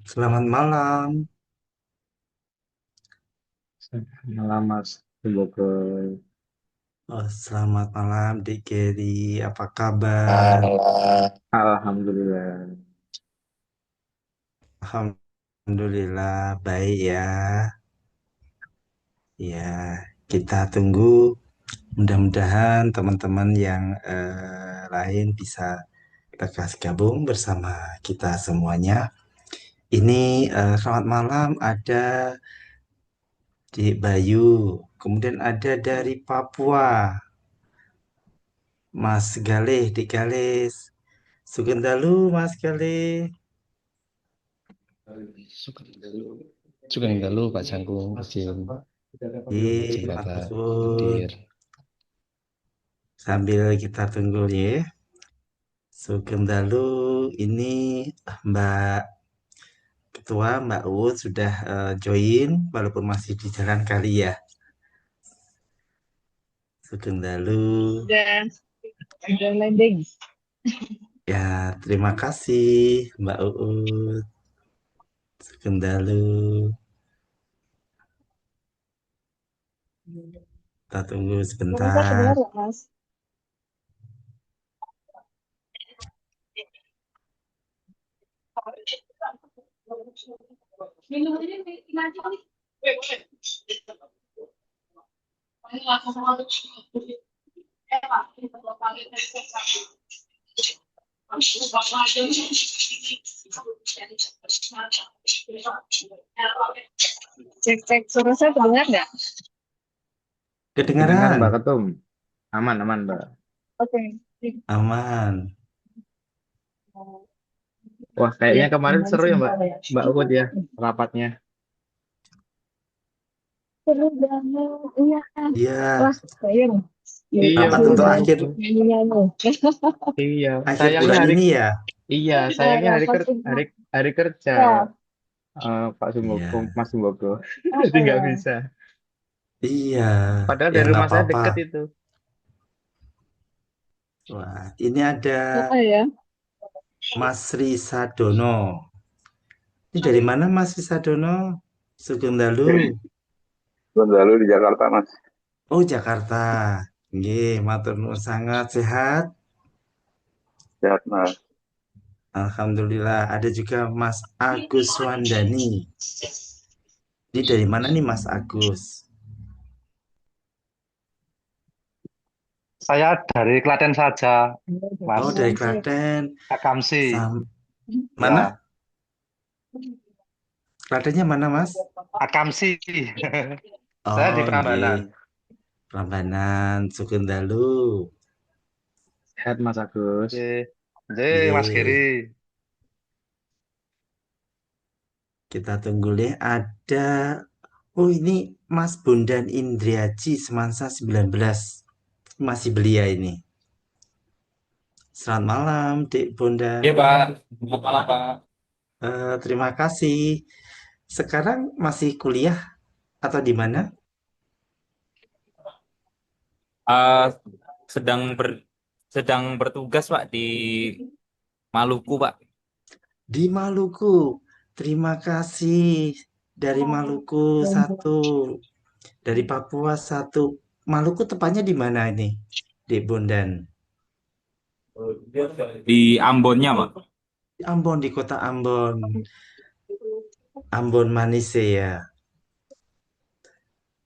Selamat malam. Malam Mas, semoga Oh, selamat malam, Dik Geri. Apa kabar? Alhamdulillah. Alhamdulillah, baik ya. Ya, kita tunggu. Mudah-mudahan teman-teman yang lain bisa lekas gabung bersama kita semuanya. Ini selamat malam ada di Bayu. Kemudian ada dari Papua, Mas Galih, Dik Galis. Sugeng Dalu, Mas Galih. Sugeng dalu. Sugeng dalu Pak Jangkung, izin izin Bapak Matur. hadir. Sambil kita tunggu ya. Sugeng Dalu ini Mbak Ketua, Mbak Uut sudah join walaupun masih di jalan kali ya. Sugeng Dalu. Udah, udah landing. Ya, terima kasih Mbak Uut. Sugeng Dalu. Kita tunggu Suara saya sebentar. kedengar ya, Mas? Minumannya nanti kali. Cek cek suara saya kedengar nggak? Didengar Kedengaran? Mbak Ketum, aman aman Mbak. Oke. Aman. Wah Ya, kayaknya kemarin aman seru ya Mbak, sebentar ya. Mbak Uut ya rapatnya. Seru banget. Iya. Wah, Iya, sayang. Ya, Iya rapat untuk bener. sudah akhir nyanyi-nyanyi. Iya, akhir sayangnya bulan hari ini ya. iya sayangnya Rapat hari semua. hari kerja Ya. Pak Sumbogo, Iya. Mas Sumbogo. Jadi nggak Oh, bisa. Iya, Padahal ya dari nggak rumah saya apa-apa. deket itu. Wah, ini ada oh ya. Mas Risadono. Ini dari mana Mas Risadono? Sugeng Dalu. Lalu di Jakarta, Mas. Oh, Jakarta. Nggih, matur nuwun sangat sehat. Sehat, Mas. Alhamdulillah. Ada juga Mas Agus Wandani. Ini dari mana nih Mas Agus? Saya dari Klaten saja, Mas. Oh, dari Klaten. Akamsi. Sam Ya, mana? Klatennya mana, Mas? Akamsi. Saya di Oh, Prambanan. nggih. Prambanan, Sugeng Dalu. Sehat Mas Agus. Mas Nggih. Giri. Kita tunggu deh. Ada. Oh, ini Mas Bondan Indriaji Semansa 19. Masih belia ini. Selamat malam, Dek Bondan. Iya Pak, selamat malam Pak. Terima kasih. Sekarang masih kuliah atau di mana? Eh, sedang ber sedang bertugas Pak di Maluku Pak. Di Maluku. Terima kasih. Dari Maluku satu. Dari Papua satu. Maluku tepatnya di mana ini, Dek Bondan? Di Ambonnya Pak. Di Ambon, di kota Ambon. Ambon Manise ya.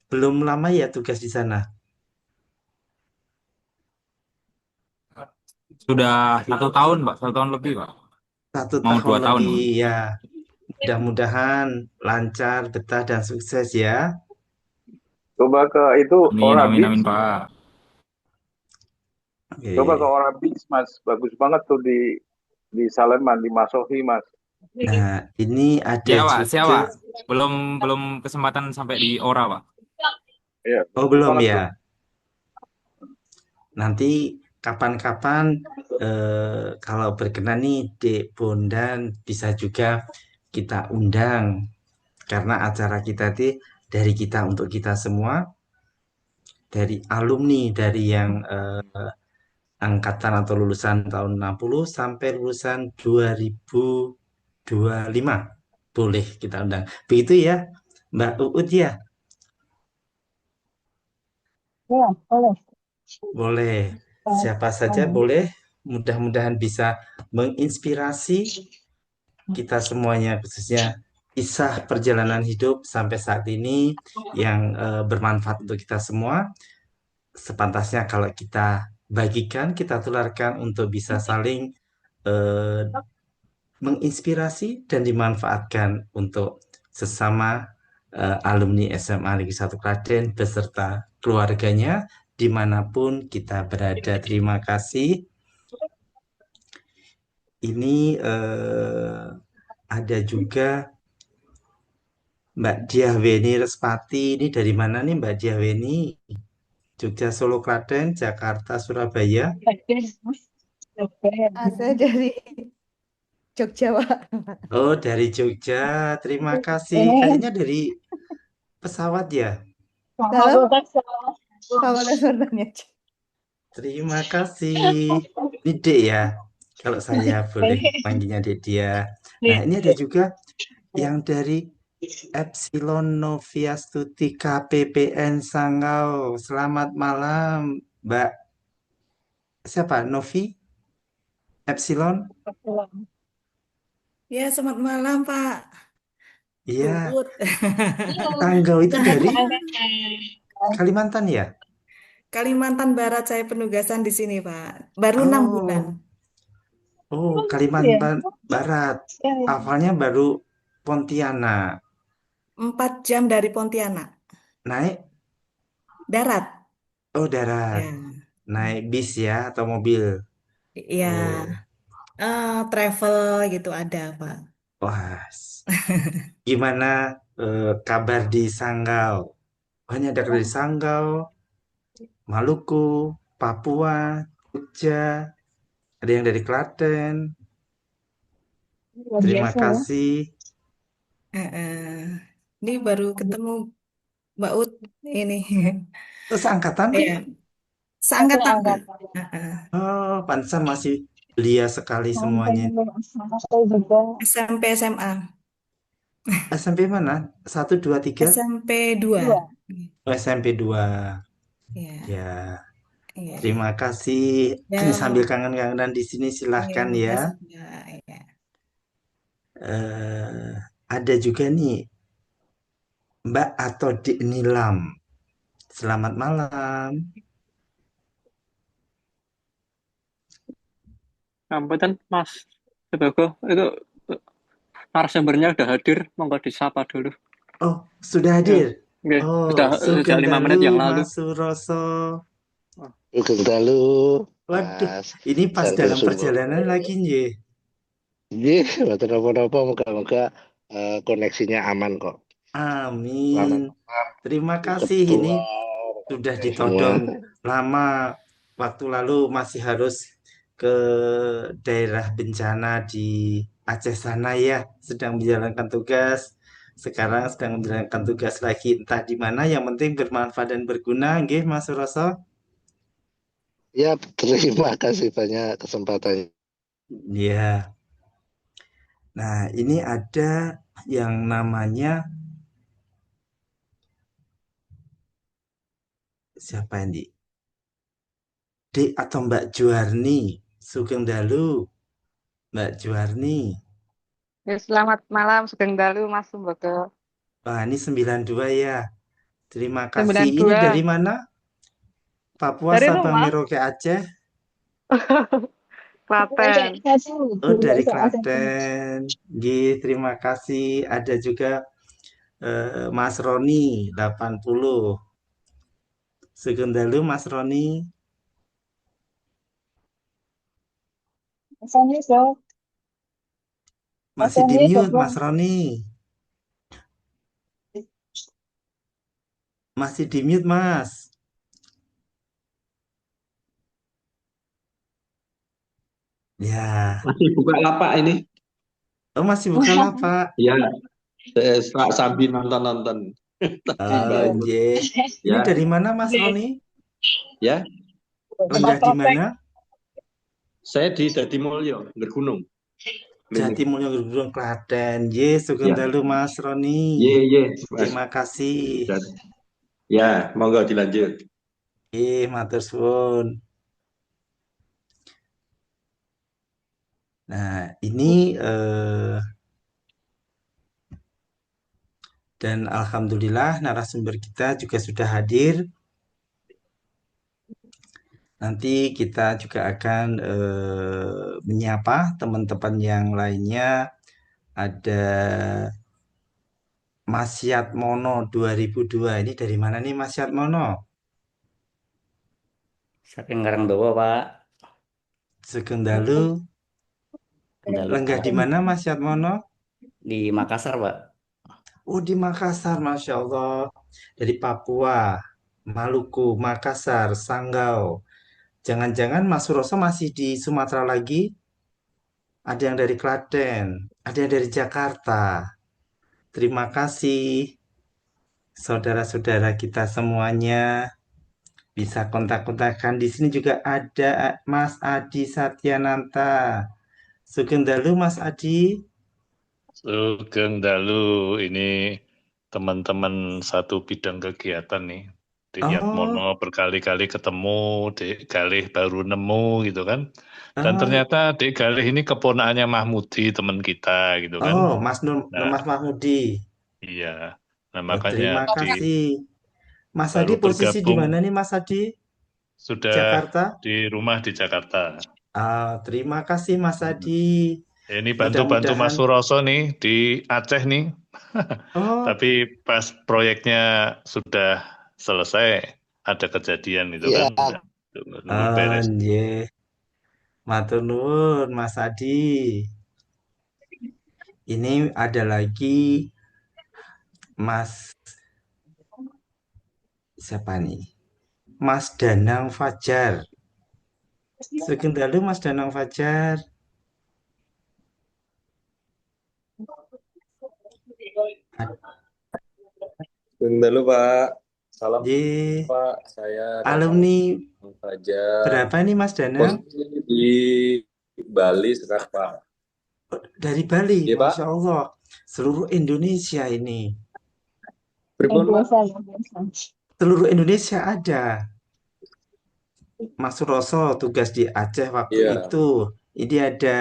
Belum lama ya tugas di sana. Sudah 1 tahun Pak, 1 tahun lebih Pak. Satu Mau tahun 2 tahun lebih Pak. ya. Mudah-mudahan lancar, betah, dan sukses ya. Coba ke itu Amin, Ora amin, Beach. amin Pak. Coba ke Oke. Ora Beach, Mas. Bagus banget tuh di Saleman, di Masohi, Mas. Nah, ini ada Siap juga. Pak. Belum belum kesempatan sampai di Ora Pak. Iya, Oh, bagus belum banget tuh. ya. Nanti kapan-kapan kalau berkenan nih Dek Bondan bisa juga kita undang karena acara kita itu dari kita untuk kita semua, dari alumni dari yang angkatan atau lulusan tahun 60 sampai lulusan 2025. Boleh kita undang. Begitu ya, Mbak Uut ya? Iya, boleh. Boleh. Siapa saja boleh. Mudah-mudahan bisa menginspirasi kita semuanya, khususnya kisah perjalanan hidup sampai saat ini yang bermanfaat untuk kita semua. Sepantasnya kalau kita bagikan, kita tularkan untuk bisa saling eh, menginspirasi dan dimanfaatkan untuk sesama alumni SMA Negeri 1 Klaten beserta keluarganya dimanapun kita berada. Terima kasih. Ini ada juga Mbak Diahweni Respati. Ini dari mana nih Mbak Diahweni? Jogja, Solo, Klaten, Jakarta, Surabaya. Oke. Saya dari Jogja, Pak. Oh, dari Jogja. Terima kasih. Ini Kayaknya dari pesawat ya. Dalam fakultas Fakultas Pertanian. Terima kasih. Ini Dek ya. Kalau saya boleh panggilnya Dek dia. Nah, ini ada juga yang dari Epsilon Novia Stuti KPPN Sanggau. Selamat malam, Mbak. Siapa? Novi? Epsilon? Ya, selamat malam, Pak Iya. Uut. Sanggau itu dari angkatan. Kalimantan ya? Kalimantan Barat, saya penugasan di sini, Pak. Baru 6 bulan. Oh, Ya. Kalimantan Barat. Ya, ya. Awalnya baru Pontianak. 4 jam dari Pontianak. Naik, Darat. oh darat. Ya, Naik bis ya atau mobil. ya, Oh, travel gitu ada, Pak. wah. Gimana kabar di Sanggau? Banyak ada di Sanggau, Maluku, Papua, Jogja, ada yang dari Klaten. Luar Terima biasa ya. kasih. Eh, Ini baru ketemu Mbak Ut ini. Terus angkatan? Ya, Satu seangkatan, Pak. angkatan. Oh, pantesan masih belia sekali Sampai semuanya. sampai juga SMP SMA. SMP mana? 1, 2, 3? SMP 2. dua. Oh, SMP 2. Ya, Ya, ya, terima kasih. Sambil ya. kangen-kangenan di sini Iya, silahkan ya. makasih, Mbak. Ya. Ada juga nih Mbak atau Dik Nilam. Selamat malam. Ampun, Mas Sebago, itu narasumbernya udah hadir, monggo disapa dulu. Oh, sudah Ya, hadir. oke. Oh, Sejak 5 menit Sugeng yang Dalu, lalu. Mas Suroso. Sugeng Dalu, Waduh, Mas. ini pas Saking dalam sumber. perjalanan lagi nih. Nggih, mboten napa-napa, moga-moga koneksinya aman kok. Selamat Amin. Terima kasih. ketua Ini sudah semua. ditodong lama. Waktu lalu masih harus ke daerah bencana di Aceh sana ya, sedang menjalankan tugas. Sekarang sedang menjalankan tugas lagi entah di mana, yang penting bermanfaat dan berguna, nggih Mas Suroso. Ya, terima kasih banyak kesempatannya. Ya. Nah, ini ada yang namanya siapa ini? Dek atau Mbak Juarni, Sugeng Dalu, Mbak Juarni. Ya, selamat malam, Sugeng Dalu, Mas Sumbaga. Wah, ini 92 ya. Terima kasih. Ini 92. dari mana? Papua, Dari Sabang, rumah, Merauke, Aceh. Klaten. Oh, dari Klaten. Nggih, terima kasih. Ada juga Mas Roni 80. Sugeng Dalu, Mas Roni. Masanya so, Masih di masanya mute, coba. Mas Roni. Masih di mute, Mas. Ya. Masih buka lapak ini. Oh, masih buka lapak. Ya, sambil nonton-nonton. Oh, je. Ini Ya, dari mana Mas Roni? ya. Lenggah di mana? Saya di Jatimulyo, Ngergunung. Jatimulyo Gunung Klaten. Ye, sugeng Ya. dalu Mas Roni. Ye, Mas. Terima kasih. Ya, monggo dilanjut. Matur suwun. Nah, ini dan alhamdulillah narasumber kita juga sudah hadir. Nanti kita juga akan menyapa teman-teman yang lainnya. Ada Mas Yatmono 2002. Ini dari mana nih Mas Yatmono? Saking Karangdowo, Pak. Sugeng dalu. Dalu, Lenggah Pak. di mana Mas Yatmono? Di Makassar, Pak. Oh, di Makassar, Masya Allah. Dari Papua, Maluku, Makassar, Sanggau. Jangan-jangan Mas Suroso masih di Sumatera lagi? Ada yang dari Klaten, ada yang dari Jakarta. Terima kasih, saudara-saudara kita semuanya. Bisa kontak-kontakan. Di sini juga ada Mas Adi Satyananta. Sugeng dalu Mas Adi. Sugeng dalu, ini teman-teman satu bidang kegiatan nih. Di Yatmono berkali-kali ketemu, Dek Galih baru nemu gitu kan. Dan ternyata Dek Galih ini keponakannya Mahmudi, teman kita gitu kan. Oh, Mas Mahmudi. Iya. Nah, makanya Terima kasih. Mas Adi baru posisi di bergabung. mana nih Mas Adi? Sudah Jakarta? di rumah di Jakarta. Terima kasih Mas Adi. Ini bantu-bantu Mas Suroso nih di Aceh nih. Tapi pas proyeknya sudah selesai, ada kejadian itu kan. Beres. Matur nuwun Mas Adi. Ini ada lagi Mas siapa nih? Mas Danang Fajar. Sugeng dalu Mas Danang Fajar. Sugeng dalu Pak. Salam Pak. Saya alumni Fajar. berapa nih Mas Danang? Posisi di Bali sekarang Pak. Dari Bali, Iya, Pak. Masya Allah. Seluruh Indonesia ini. Seluruh Indonesia ada. Mas Suroso tugas di Aceh waktu itu. Ini ada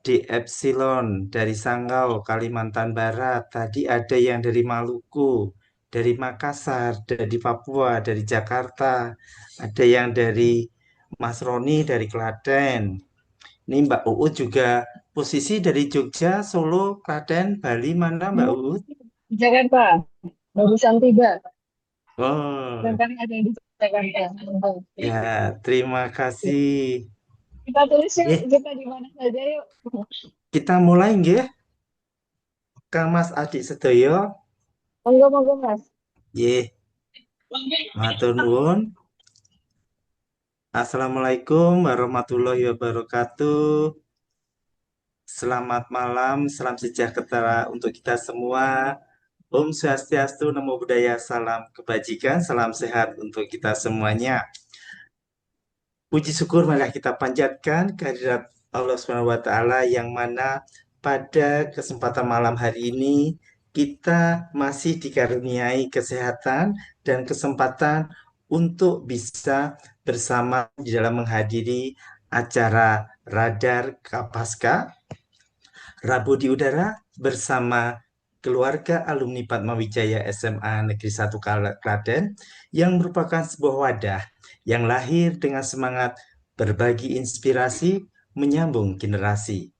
di Epsilon dari Sanggau, Kalimantan Barat. Tadi ada yang dari Maluku, dari Makassar, dari Papua, dari Jakarta. Ada yang dari Mas Roni dari Klaten. Ini Mbak Uut juga posisi dari Jogja, Solo, Klaten, Bali mana Mbak Uut? Jakarta, barusan tiba. Oh. Dan kami ada di Jakarta. Ya, terima kasih. Kita tulis yuk, kita di mana saja yuk. Kita mulai nggih? Kang Mas Adi Sedoyo. Monggo Mas. Nggih. Matur nuwun. Assalamualaikum warahmatullahi wabarakatuh. Selamat malam, salam sejahtera untuk kita semua. Om Swastiastu, Namo Buddhaya, salam kebajikan, salam sehat untuk kita semuanya. Puji syukur marilah kita panjatkan kehadirat Allah SWT yang mana pada kesempatan malam hari ini kita masih dikaruniai kesehatan dan kesempatan untuk bisa bersama di dalam menghadiri acara Radar Capaska Rabu di Udara bersama keluarga alumni Padmawijaya SMA Negeri 1 Klaten yang merupakan sebuah wadah yang lahir dengan semangat berbagi inspirasi menyambung generasi.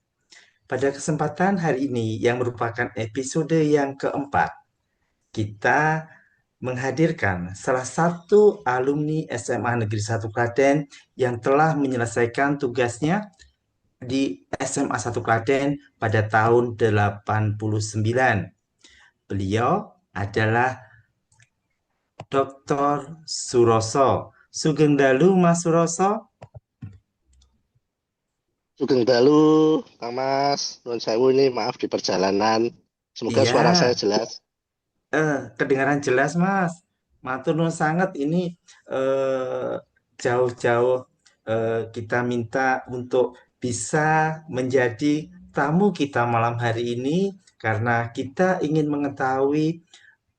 Pada kesempatan hari ini yang merupakan episode yang keempat, kita menghadirkan salah satu alumni SMA Negeri 1 Klaten yang telah menyelesaikan tugasnya di SMA 1 Klaten pada tahun 89. Beliau adalah Dr. Suroso. Sugeng dalu Mas Suroso. Sugeng Dalu, Kang Mas. Nuwun sewu ini maaf di perjalanan. Semoga suara saya Iya, jelas. kedengaran jelas, Mas. Matur nuwun sangat ini eh, jauh-jauh kita minta untuk bisa menjadi tamu kita malam hari ini karena kita ingin mengetahui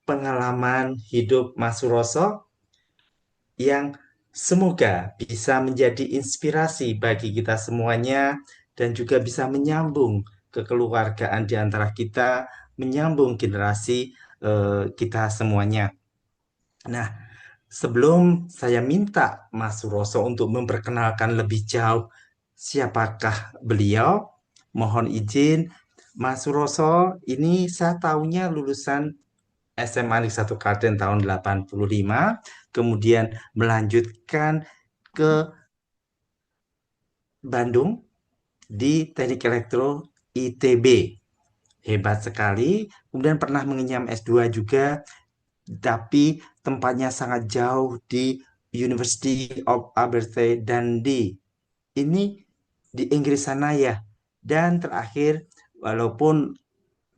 pengalaman hidup Mas Suroso yang semoga bisa menjadi inspirasi bagi kita semuanya dan juga bisa menyambung kekeluargaan di antara kita, menyambung generasi kita semuanya. Nah, sebelum saya minta Mas Suroso untuk memperkenalkan lebih jauh siapakah beliau, mohon izin Mas Suroso ini saya tahunya lulusan SMA Negeri 1 Klaten tahun 85, kemudian melanjutkan ke Bandung di Teknik Elektro ITB. Hebat sekali. Kemudian pernah mengenyam S2 juga, tapi tempatnya sangat jauh di University of Alberta Dundee. Ini di Inggris sana ya. Dan terakhir, walaupun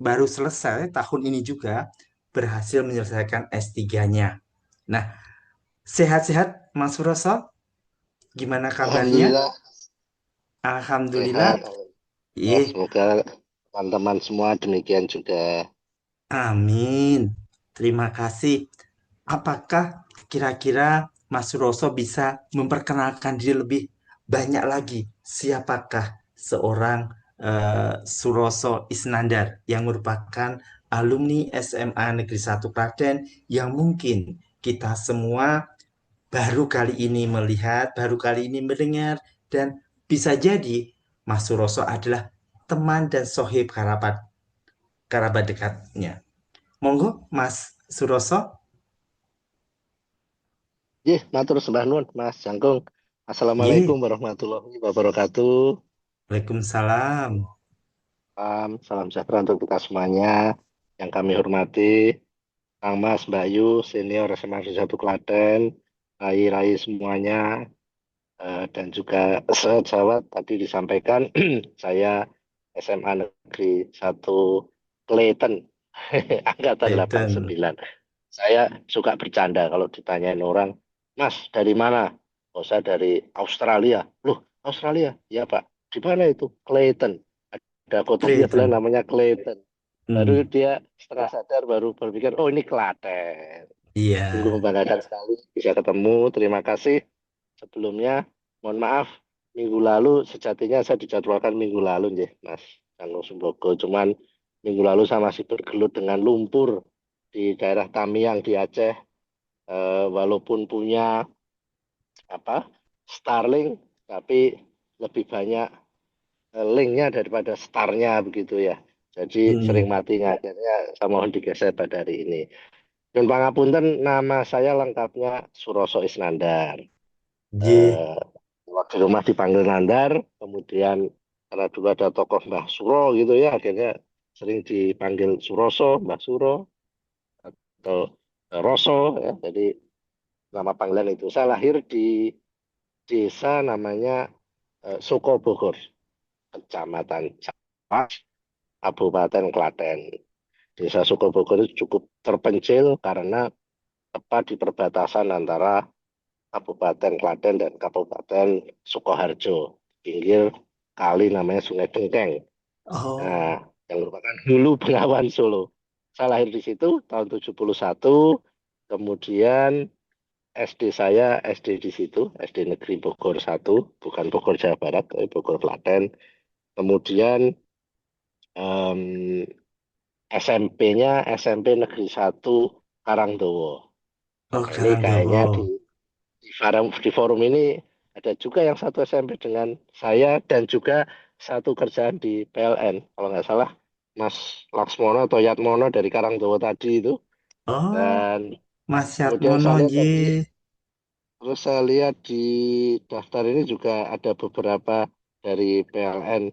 baru selesai tahun ini juga, berhasil menyelesaikan S3-nya. Nah, sehat-sehat Mas Suroso? Gimana kabarnya? Alhamdulillah Alhamdulillah. sehat. Ya, Ih, semoga teman-teman semua demikian juga. amin. Terima kasih. Apakah kira-kira Mas Suroso bisa memperkenalkan diri lebih banyak lagi? Siapakah seorang Suroso Isnandar yang merupakan alumni SMA Negeri 1 Klaten yang mungkin kita semua baru kali ini melihat, baru kali ini mendengar, dan bisa jadi Mas Suroso adalah teman dan sohib kerabat dekatnya. Monggo, Mas Suroso. Matur sembah nuwun Mas Jangkung. Assalamualaikum Ye, warahmatullahi wabarakatuh. Waalaikumsalam. Salam sejahtera untuk kita semuanya. Yang kami hormati, Kang Mas, Mbak Yu, senior SMA Negeri 1 Klaten, rai-rai semuanya, dan juga sejawat tadi disampaikan, saya SMA Negeri 1 Klaten, Angkatan Eden. 89. Saya suka bercanda kalau ditanyain orang, Mas, dari mana? Oh, saya dari Australia. Loh, Australia? Ya, Pak. Di mana itu? Clayton. Ada kotanya Eden. namanya Clayton. Baru Hmm, dia setengah sadar, baru berpikir, oh ini Klaten. iya. Sungguh membanggakan sekali bisa ketemu. Terima kasih. Sebelumnya, mohon maaf, minggu lalu sejatinya saya dijadwalkan minggu lalu, Mas Canggung Sumbogo. Cuman minggu lalu saya masih bergelut dengan lumpur di daerah Tamiang di Aceh. Walaupun punya Starlink, tapi lebih banyak linknya daripada starnya begitu ya. Jadi sering Hmm, matinya. Akhirnya saya mohon digeser pada hari ini. Dan pangapunten, nama saya lengkapnya Suroso Isnandar. ye. Waktu di rumah dipanggil Nandar, kemudian karena dulu ada tokoh Mbah Suro gitu ya, akhirnya sering dipanggil Suroso, Mbah Suro, atau Roso ya. Jadi nama panggilan itu. Saya lahir di desa namanya Sukobogor, Kecamatan Capas, Kabupaten Klaten. Desa Sukobogor itu cukup terpencil karena tepat di perbatasan antara Kabupaten Klaten dan Kabupaten Sukoharjo, pinggir kali namanya Sungai Dengkeng. Oh, Nah, yang merupakan hulu Bengawan Solo. Saya lahir di situ tahun 71, kemudian SD saya SD di situ, SD Negeri Bogor 1, bukan Bogor Jawa Barat, tapi Bogor Klaten. Kemudian SMP-nya SMP Negeri 1 Karangdowo. oh Nah, ini kayaknya Karangdowo. di forum ini ada juga yang satu SMP dengan saya dan juga satu kerjaan di PLN. Kalau nggak salah, Mas Laksmono atau Yatmono dari Karangdowo tadi itu. Oh, Dan Mas kemudian Yatmono, saya lihat tadi, ye. terus saya lihat di daftar ini juga ada beberapa dari PLN.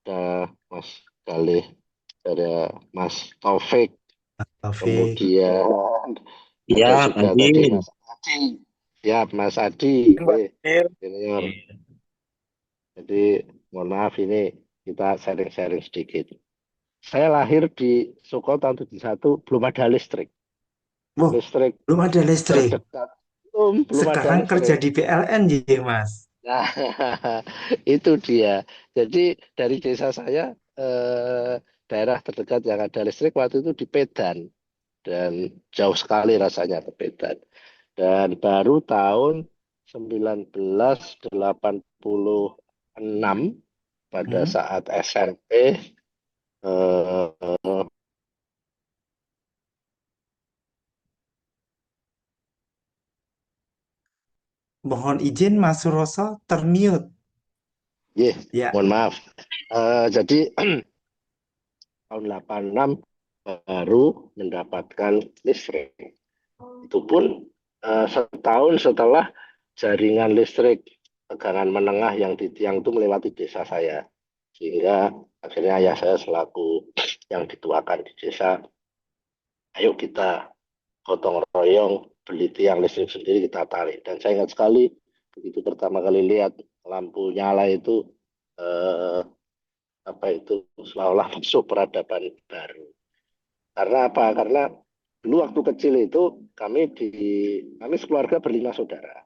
Ada Mas Galih, ada Mas Taufik, Taufik. kemudian ada Ya, juga tadi Hadir. Mas Adi. Ya, Mas Adi, Hadir. senior. Jadi mohon maaf ini kita sharing-sharing sedikit. Saya lahir di Soko tahun 71, belum ada listrik. Wah, Listrik belum ada listrik. terdekat, belum ada Sekarang kerja listrik. di PLN ya, Mas. Nah, itu dia. Jadi dari desa saya, daerah terdekat yang ada listrik waktu itu di Pedan. Dan jauh sekali rasanya ke Pedan. Dan baru tahun 1986 pada saat SMP, Mohon izin Mas Suroso termute. Ya. mohon maaf. Jadi tahun 86 baru mendapatkan listrik. Itu pun setahun setelah jaringan listrik tegangan menengah yang di tiang itu melewati desa saya. Sehingga akhirnya ayah saya selaku yang dituakan di desa, ayo kita gotong royong beli tiang listrik sendiri, kita tarik. Dan saya ingat sekali begitu pertama kali lihat lampu nyala itu, seolah-olah masuk peradaban baru. Karena apa? Karena dulu waktu kecil itu kami sekeluarga berlima saudara.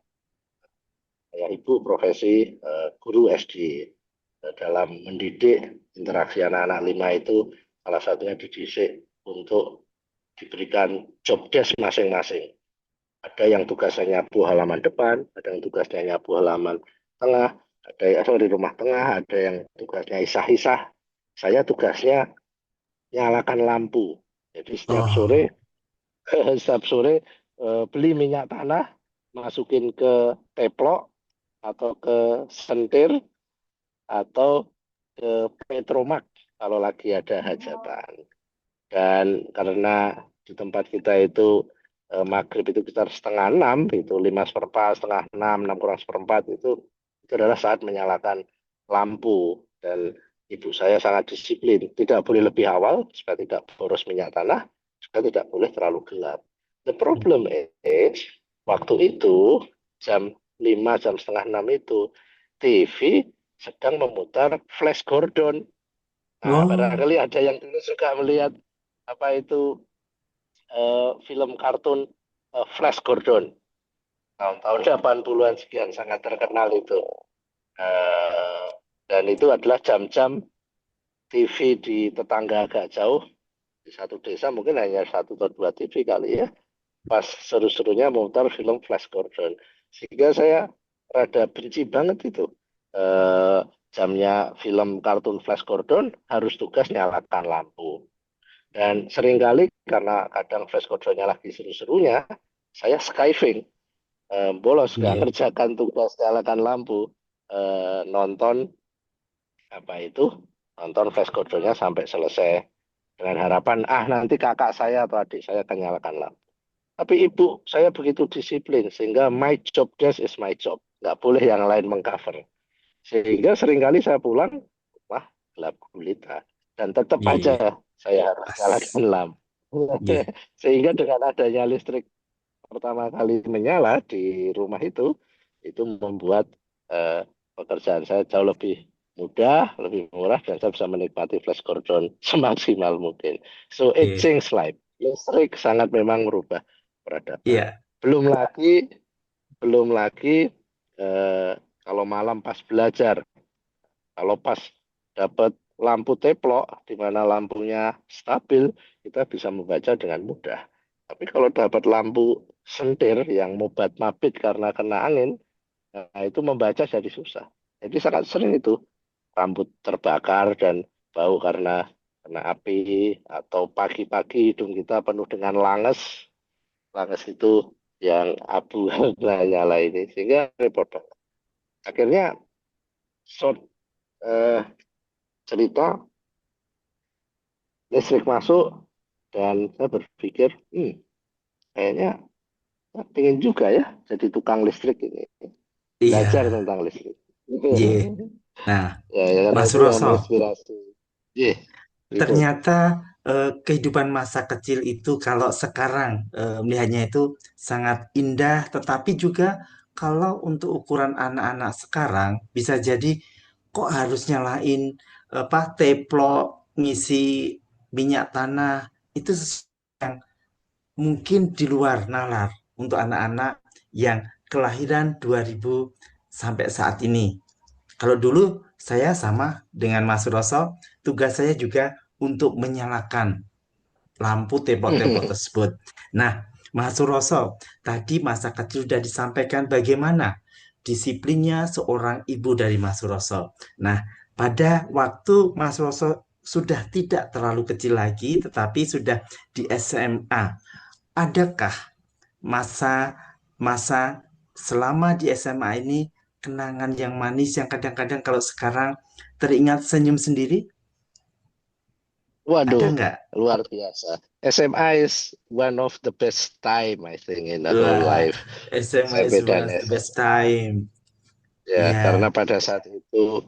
Ya, ibu profesi guru SD. Dalam mendidik interaksi anak-anak 5 itu salah satunya dididik untuk diberikan job desk masing-masing. Ada yang tugasnya nyapu halaman depan, ada yang tugasnya nyapu halaman tengah, ada yang di rumah tengah, ada yang tugasnya isah-isah. Saya tugasnya nyalakan lampu. Jadi setiap sore beli minyak tanah, masukin ke teplok atau ke sentir atau ke Petromak kalau lagi ada hajatan. Dan karena di tempat kita itu maghrib itu sekitar 5:30, itu 5:15, 5:30, 6:45 itu adalah saat menyalakan lampu. Dan ibu saya sangat disiplin, tidak boleh lebih awal supaya tidak boros minyak tanah, juga tidak boleh terlalu gelap. The problem is waktu itu jam 5, jam setengah 6 itu TV sedang memutar Flash Gordon. Nah, barangkali ada yang dulu suka melihat film kartun Flash Gordon. Tahun-tahun 80-an sekian, sangat terkenal itu. Dan itu adalah jam-jam TV di tetangga agak jauh. Di satu desa mungkin hanya 1 atau 2 TV kali ya. Pas seru-serunya memutar film Flash Gordon. Sehingga saya rada benci banget itu. Jamnya film kartun Flash Gordon harus tugas nyalakan lampu. Dan seringkali karena kadang Flash Gordonnya lagi seru-serunya, saya skiving, bolos nggak ngerjakan tugas nyalakan lampu, nonton Flash Gordonnya sampai selesai dengan harapan nanti kakak saya atau adik saya akan nyalakan lampu. Tapi ibu saya begitu disiplin sehingga my job desk is my job, nggak boleh yang lain mengcover. Sehingga seringkali saya pulang, gelap gulita. Dan tetap aja saya harus nyalakan lampu. Sehingga dengan adanya listrik pertama kali menyala di rumah itu membuat pekerjaan saya jauh lebih mudah, lebih murah, dan saya bisa menikmati Flash Gordon semaksimal mungkin. So it changed life. Listrik sangat memang merubah peradaban. Belum lagi kalau malam pas belajar, kalau pas dapat lampu teplok di mana lampunya stabil, kita bisa membaca dengan mudah. Tapi kalau dapat lampu sentir yang mobat-mabit karena kena angin, itu membaca jadi susah. Jadi sangat sering itu rambut terbakar dan bau karena kena api, atau pagi-pagi hidung kita penuh dengan langes. Langes itu yang abu nyala ini, sehingga repot banget. Akhirnya cerita listrik masuk dan saya berpikir kayaknya pengen juga ya jadi tukang listrik ini, belajar tentang listrik. Nah, ya, Mas Suroso, ternyata kehidupan masa kecil itu kalau sekarang melihatnya itu sangat indah, tetapi juga kalau untuk ukuran anak-anak sekarang bisa jadi kok harus nyalain apa teplok ngisi minyak tanah itu sesuatu yang mungkin di luar nalar untuk anak-anak yang kelahiran 2000 sampai saat ini. Kalau dulu saya sama dengan Mas Roso, tugas saya juga untuk menyalakan lampu teplok-teplok tersebut. Nah, Mas Roso, tadi masa kecil sudah disampaikan bagaimana disiplinnya seorang ibu dari Mas Roso. Nah, pada waktu Mas Roso sudah tidak terlalu kecil lagi, tetapi sudah di SMA, adakah masa selama di SMA ini kenangan yang manis yang kadang-kadang kalau sekarang teringat senyum sendiri? Ada Waduh, nggak? luar biasa. SMA is one of the best time, I think, in the whole Wah, life. SMA is SMP one dan of the best SMA. time. Ya, Ya, karena pada saat itu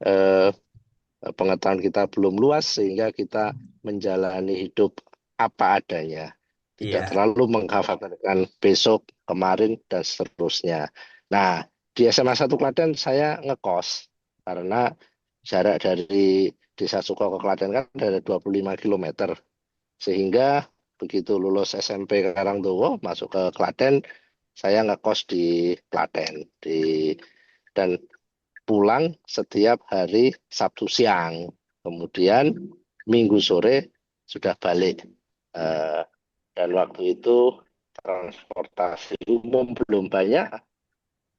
eh, pengetahuan kita belum luas sehingga kita menjalani hidup apa adanya. Tidak iya, terlalu mengkhawatirkan besok, kemarin, dan seterusnya. Nah, di SMA 1 Klaten saya ngekos karena jarak dari Desa Suko ke Klaten kan ada 25 km. Sehingga begitu lulus SMP Karangdowo, masuk ke Klaten, saya ngekos di Klaten. Dan pulang setiap hari Sabtu siang. Kemudian Minggu sore sudah balik. Eh, dan waktu itu transportasi umum belum banyak,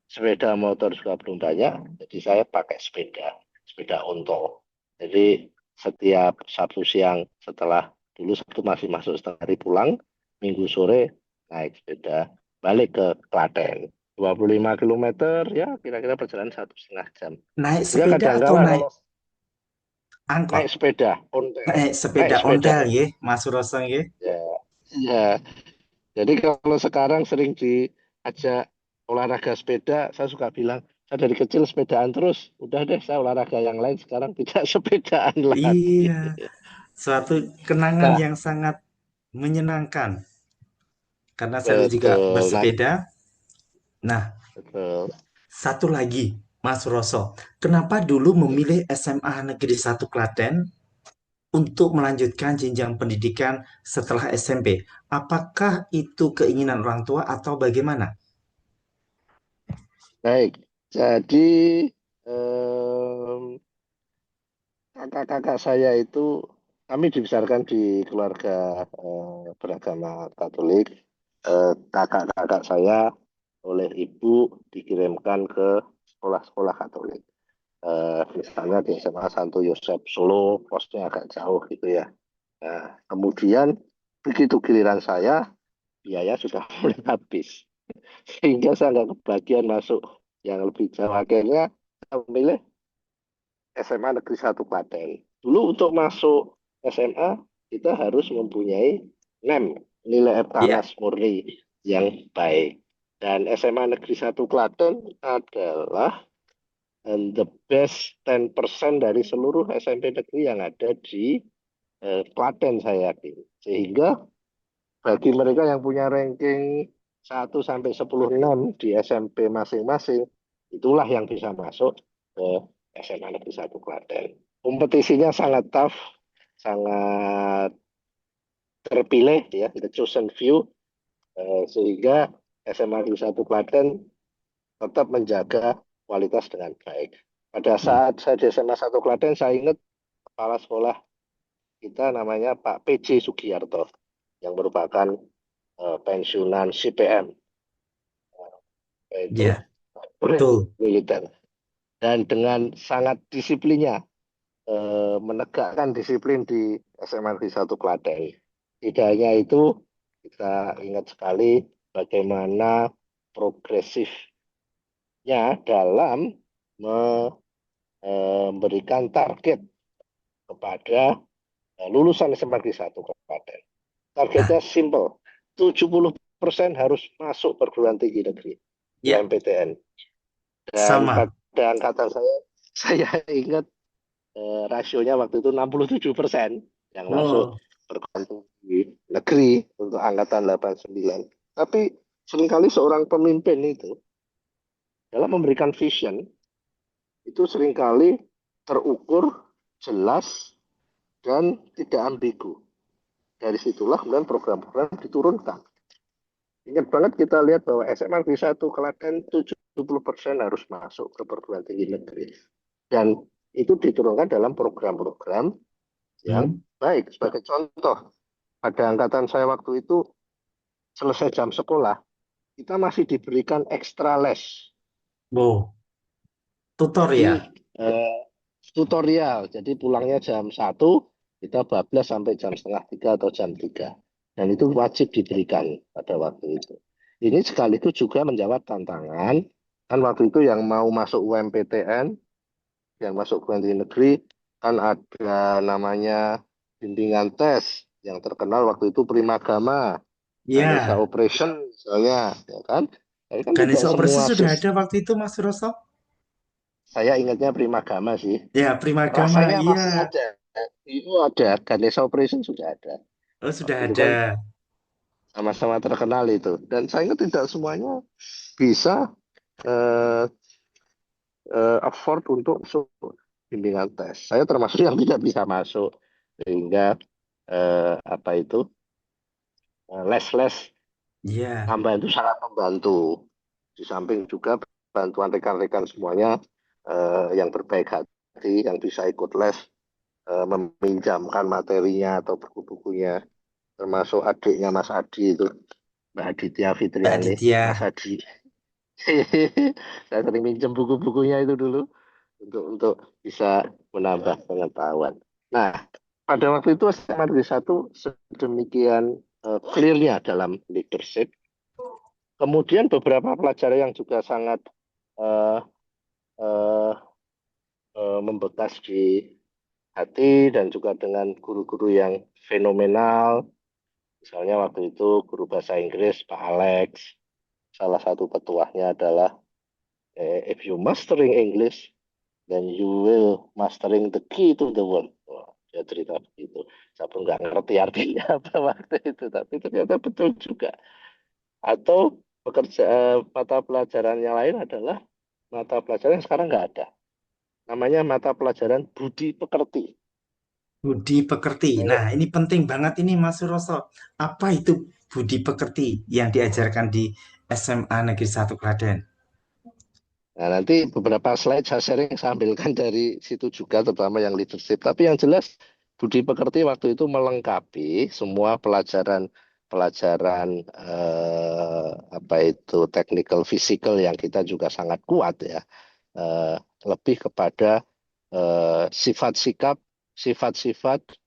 sepeda motor juga belum banyak, jadi saya pakai sepeda ontel. Jadi setiap Sabtu siang setelah dulu Sabtu masih masuk setengah hari pulang, Minggu sore naik sepeda balik ke Klaten. 25 km ya kira-kira perjalanan 1,5 jam. naik Sehingga sepeda atau kadangkala naik kalau angkot? naik sepeda ontel, Naik naik sepeda sepeda ontel, ontel. ya, Mas Roso, ya. Ya, ya. Jadi kalau sekarang sering diajak olahraga sepeda, saya suka bilang, saya dari kecil sepedaan terus. Udah deh, saya olahraga yang lain sekarang tidak sepedaan lagi. Iya, suatu kenangan Nah, yang sangat menyenangkan karena saya juga betul. Nah, bersepeda. Nah, betul. satu lagi, Mas Roso, kenapa dulu memilih SMA Negeri 1 Klaten untuk melanjutkan jenjang pendidikan setelah SMP? Apakah itu keinginan orang tua atau bagaimana? Baik. Jadi, em, kakak-kakak saya itu, kami dibesarkan di keluarga beragama Katolik. Kakak-kakak saya oleh ibu dikirimkan ke sekolah-sekolah Katolik. Misalnya di SMA Santo Yosef Solo, posnya agak jauh gitu ya. Nah, kemudian begitu giliran saya, biaya sudah mulai habis. Sehingga saya nggak kebagian masuk yang lebih jauh. Akhirnya saya memilih SMA Negeri 1 Klaten. Dulu untuk masuk SMA, kita harus mempunyai NEM, nilai Ya, Eptanas murni yang baik. Dan SMA Negeri 1 Klaten adalah the best 10% dari seluruh SMP negeri yang ada di Klaten saya yakin. Sehingga bagi mereka yang punya ranking 1 sampai 10 6 di SMP masing-masing, itulah yang bisa masuk ke SMA Negeri 1 Klaten. Kompetisinya sangat tough, sangat terpilih ya, the chosen few, sehingga SMA Negeri 1 Klaten tetap menjaga kualitas dengan baik. Pada saat saya di SMA 1 Klaten, saya ingat kepala sekolah kita namanya Pak PJ Sugiyarto, yang merupakan pensiunan CPM, yaitu ya, betul. militer. Dan dengan sangat disiplinnya, menegakkan disiplin di SMA Negeri 1 Klaten. Tidak hanya itu, kita ingat sekali bagaimana progresifnya dalam memberikan target kepada lulusan SMA Negeri 1 Klaten. Targetnya simple, 70% harus masuk perguruan tinggi negeri, Ya, MPTN. Dan sama. pada angkatan saya ingat rasionya waktu itu 67% yang masuk Wow. perguruan tinggi negeri untuk angkatan 89. Tapi seringkali seorang pemimpin itu dalam memberikan vision itu seringkali terukur, jelas, dan tidak ambigu. Dari situlah kemudian program-program diturunkan. Ingat banget kita lihat bahwa SMA Negeri 1 Klaten 70% harus masuk ke perguruan tinggi negeri. Dan itu diturunkan dalam program-program yang baik. Sebagai contoh, pada angkatan saya waktu itu selesai jam sekolah, kita masih diberikan ekstra les. Wow, tutorial. Tutorial. Jadi pulangnya jam 1, kita bablas sampai jam setengah 3 atau jam 3. Dan itu wajib diberikan pada waktu itu. Ini sekaligus juga menjawab tantangan. Kan waktu itu yang mau masuk UMPTN, yang masuk perguruan tinggi negeri, kan ada namanya bimbingan tes. Yang terkenal waktu itu Primagama, Ganesha Ya, Operation misalnya. Ya kan? Tapi kan tidak Ganesha Operation semua sudah ada waktu itu, Mas Roso? Saya ingatnya Primagama sih. Ya, Primagama, Rasanya masih iya. ada. Itu ada. Ganesha Operation sudah ada. Oh, sudah Waktu itu kan ada. sama-sama terkenal itu. Dan saya ingat tidak semuanya bisa eh, afford untuk masuk bimbingan tes. Saya termasuk yang tidak bisa masuk. Sehingga apa itu les-les Iya. tambahan itu sangat membantu. Di samping juga bantuan rekan-rekan semuanya yang berbaik hati, yang bisa ikut les, meminjamkan materinya atau buku-bukunya, termasuk adiknya Mas Adi itu, Mbak Aditya Mbak Fitriani, Aditya. Mas Adi. Saya sering minjem buku-bukunya itu dulu untuk bisa menambah pengetahuan. Nah, pada waktu itu SMA Negeri 1 sedemikian clear-nya dalam leadership. Kemudian beberapa pelajaran yang juga sangat eh, eh, membekas di hati dan juga dengan guru-guru yang fenomenal. Misalnya waktu itu guru bahasa Inggris Pak Alex, salah satu petuahnya adalah if you mastering English, then you will mastering the key to the world. Wah, dia cerita begitu. Saya pun nggak ngerti artinya apa waktu itu, tapi ternyata betul juga. Atau mata pelajaran yang lain adalah mata pelajaran yang sekarang nggak ada. Namanya mata pelajaran budi pekerti. Budi pekerti. Nah, ini penting banget ini, Mas Roso. Apa itu budi pekerti yang diajarkan di SMA Negeri 1 Klaten? Nah, nanti beberapa slide saya sharing, saya ambilkan dari situ juga, terutama yang leadership. Tapi yang jelas, budi pekerti waktu itu melengkapi semua pelajaran apa itu technical physical yang kita juga sangat kuat ya. Lebih kepada sifat-sikap,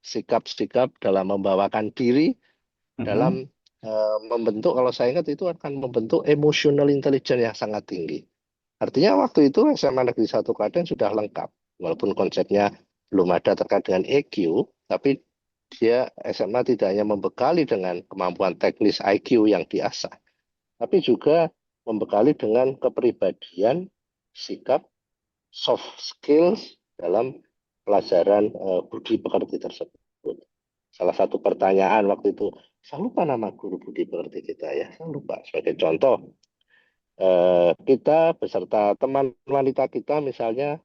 sikap-sikap dalam membawakan diri, dalam membentuk, kalau saya ingat itu akan membentuk emotional intelligence yang sangat tinggi. Artinya waktu itu SMA Negeri 1 Klaten sudah lengkap. Walaupun konsepnya belum ada terkait dengan EQ, tapi dia SMA tidak hanya membekali dengan kemampuan teknis IQ yang diasah, tapi juga membekali dengan kepribadian, sikap, soft skills dalam pelajaran budi pekerti tersebut. Salah satu pertanyaan waktu itu, saya lupa nama guru budi pekerti kita ya, saya lupa. Sebagai contoh, kita beserta teman wanita kita misalnya